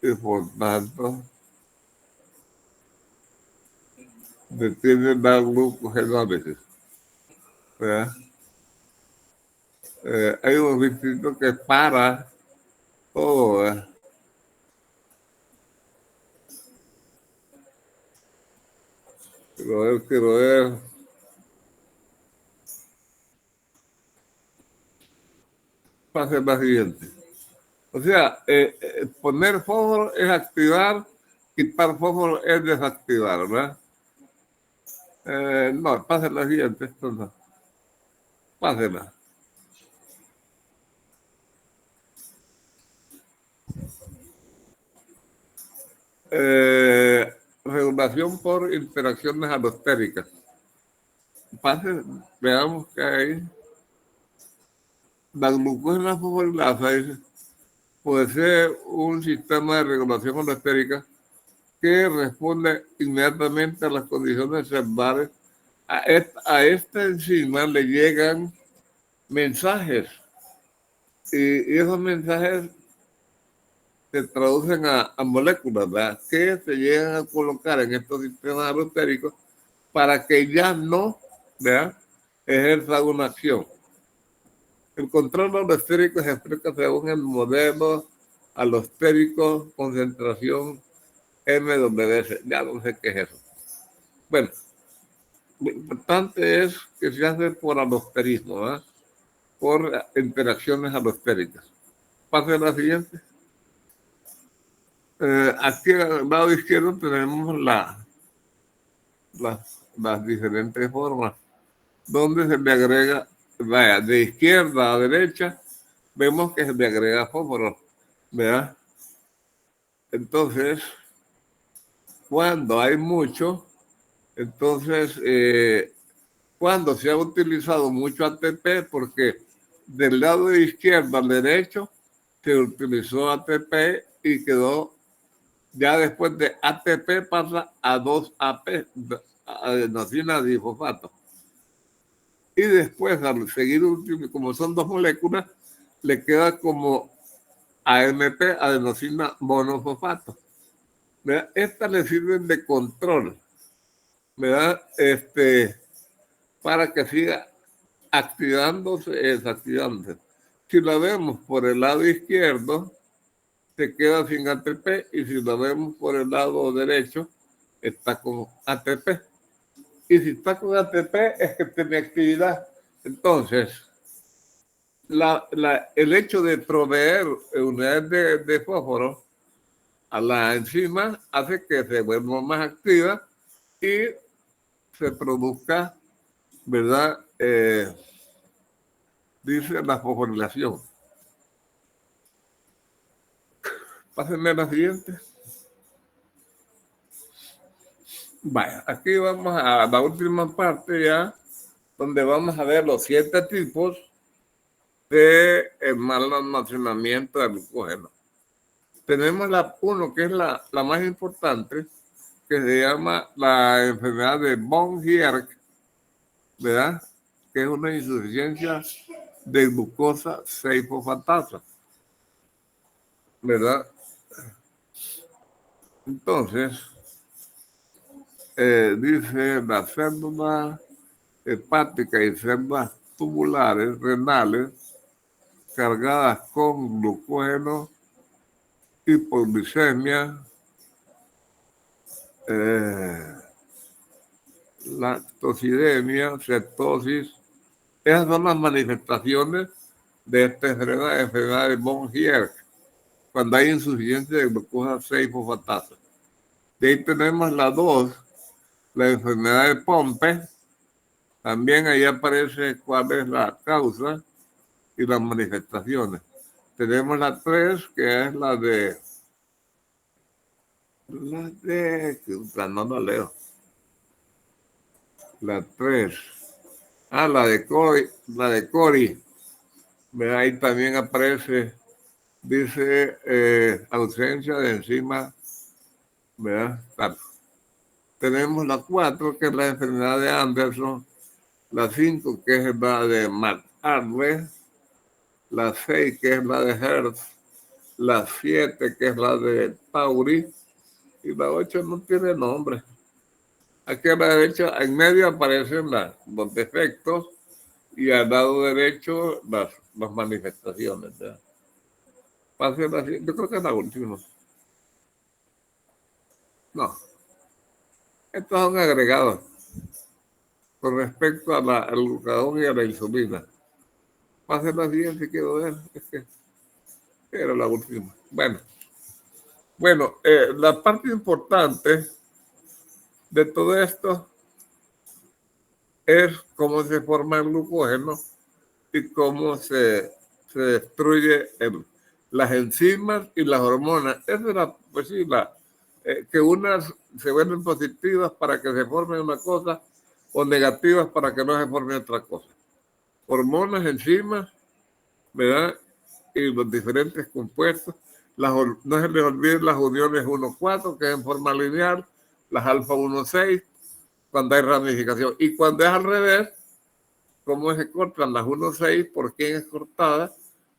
y por tanto detiene la glucogenólisis. ¿Verdad? Hay un instinto que para todo. ¿Verdad? Quiero ver. Pase la siguiente. O sea, poner fósforo es activar, quitar fósforo es desactivar, ¿verdad? No, pase la siguiente, esto no. Pásela. Regulación por interacciones alostéricas. Pase, veamos qué hay. La glucosa fosforilasa puede ser un sistema de regulación alostérica que responde inmediatamente a las condiciones celulares. A esta enzima le llegan mensajes y esos mensajes se traducen a moléculas, ¿verdad? Que se llegan a colocar en estos sistemas alostéricos para que ya no, ¿verdad?, ejerza una acción. El control alostérico se explica según el modelo alostérico concentración MWS. Ya no sé qué es eso. Bueno, lo importante es que se hace por alosterismo, ¿verdad?, por interacciones alostéricas. Pase a la siguiente. Aquí al lado izquierdo tenemos las diferentes formas, donde se le agrega, vaya, de izquierda a derecha, vemos que se le agrega fósforo, ¿verdad? Entonces, cuando hay mucho, entonces, cuando se ha utilizado mucho ATP, porque del lado de izquierda al derecho se utilizó ATP y quedó. Ya después de ATP pasa a 2AP, adenosina difosfato. Y después, al seguir, como son dos moléculas, le queda como AMP, adenosina monofosfato. ¿Verdad? Estas le sirven de control, ¿verdad? Para que siga activándose, desactivándose. Si la vemos por el lado izquierdo, se queda sin ATP, y si lo vemos por el lado derecho, está con ATP. Y si está con ATP es que tiene actividad. Entonces, el hecho de proveer unidades de fósforo a la enzima hace que se vuelva más activa y se produzca, ¿verdad? Dice la fosforilación. Pásenme la siguiente. Vaya, aquí vamos a la última parte ya, donde vamos a ver los 7 tipos de mal almacenamiento de glucógeno. Tenemos la 1, que es la más importante, que se llama la enfermedad de von Hiark, ¿verdad? Que es una insuficiencia de glucosa 6-fosfatasa, ¿verdad? Entonces, dice la célula hepática y células tubulares renales cargadas con glucógeno, hipoglicemia, lactosidemia, cetosis. Esas son las manifestaciones de esta enfermedad de von Hierk, cuando hay insuficiencia de glucosa 6-fosfatasa. De ahí tenemos la 2, la enfermedad de Pompe. También ahí aparece cuál es la causa y las manifestaciones. Tenemos la 3, que es la de no la leo. La 3. La de Cori. Ahí también aparece, dice, ausencia de enzima, ¿verdad? Claro. Tenemos la 4, que es la enfermedad de Anderson. La 5, que es la de McArdle. La 6, que es la de Hertz. La 7, que es la de Pauri. Y la 8 no tiene nombre. Aquí a la derecha, en medio aparecen los defectos y al lado derecho las manifestaciones. ¿Verdad? Yo creo que es la última. No. Estos son agregados con respecto al glucagón y a la insulina. Pase la siguiente, quiero ver. Es que era la última. Bueno, la parte importante de todo esto es cómo se forma el glucógeno y cómo se destruye las enzimas y las hormonas. Esa es pues sí, que unas se vuelven positivas para que se forme una cosa o negativas para que no se forme otra cosa. Hormonas, enzimas, ¿verdad? Y los diferentes compuestos. No se les olviden las uniones 1,4, que es en forma lineal, las alfa 1,6, cuando hay ramificación. Y cuando es al revés, cómo se cortan las 1,6, por quién es cortada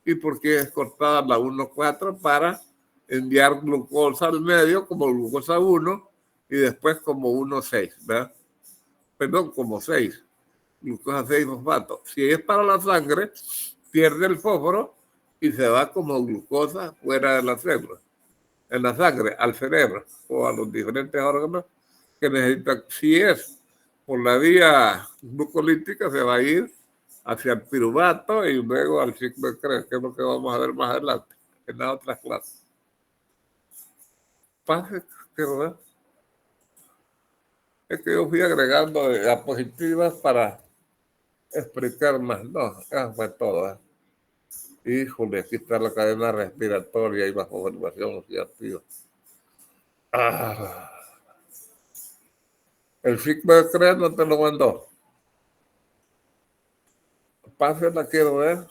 y por quién es cortada la 1,4 para enviar glucosa al medio como glucosa 1 y después como 1,6, ¿verdad? Perdón, como 6, glucosa 6 fosfato. Si es para la sangre, pierde el fósforo y se va como glucosa fuera de la célula, en la sangre, al cerebro o a los diferentes órganos que necesitan. Si es por la vía glucolítica, se va a ir hacia el piruvato y luego al ciclo de Krebs, que es lo que vamos a ver más adelante en las otras clases. Pase, ¿verdad? Es que yo fui agregando diapositivas para explicar más. No, eso fue todo. Híjole, aquí está la cadena respiratoria y la formación oxidativa. El ciclo de Krebs no te lo mandó. Pase, la quiero ver.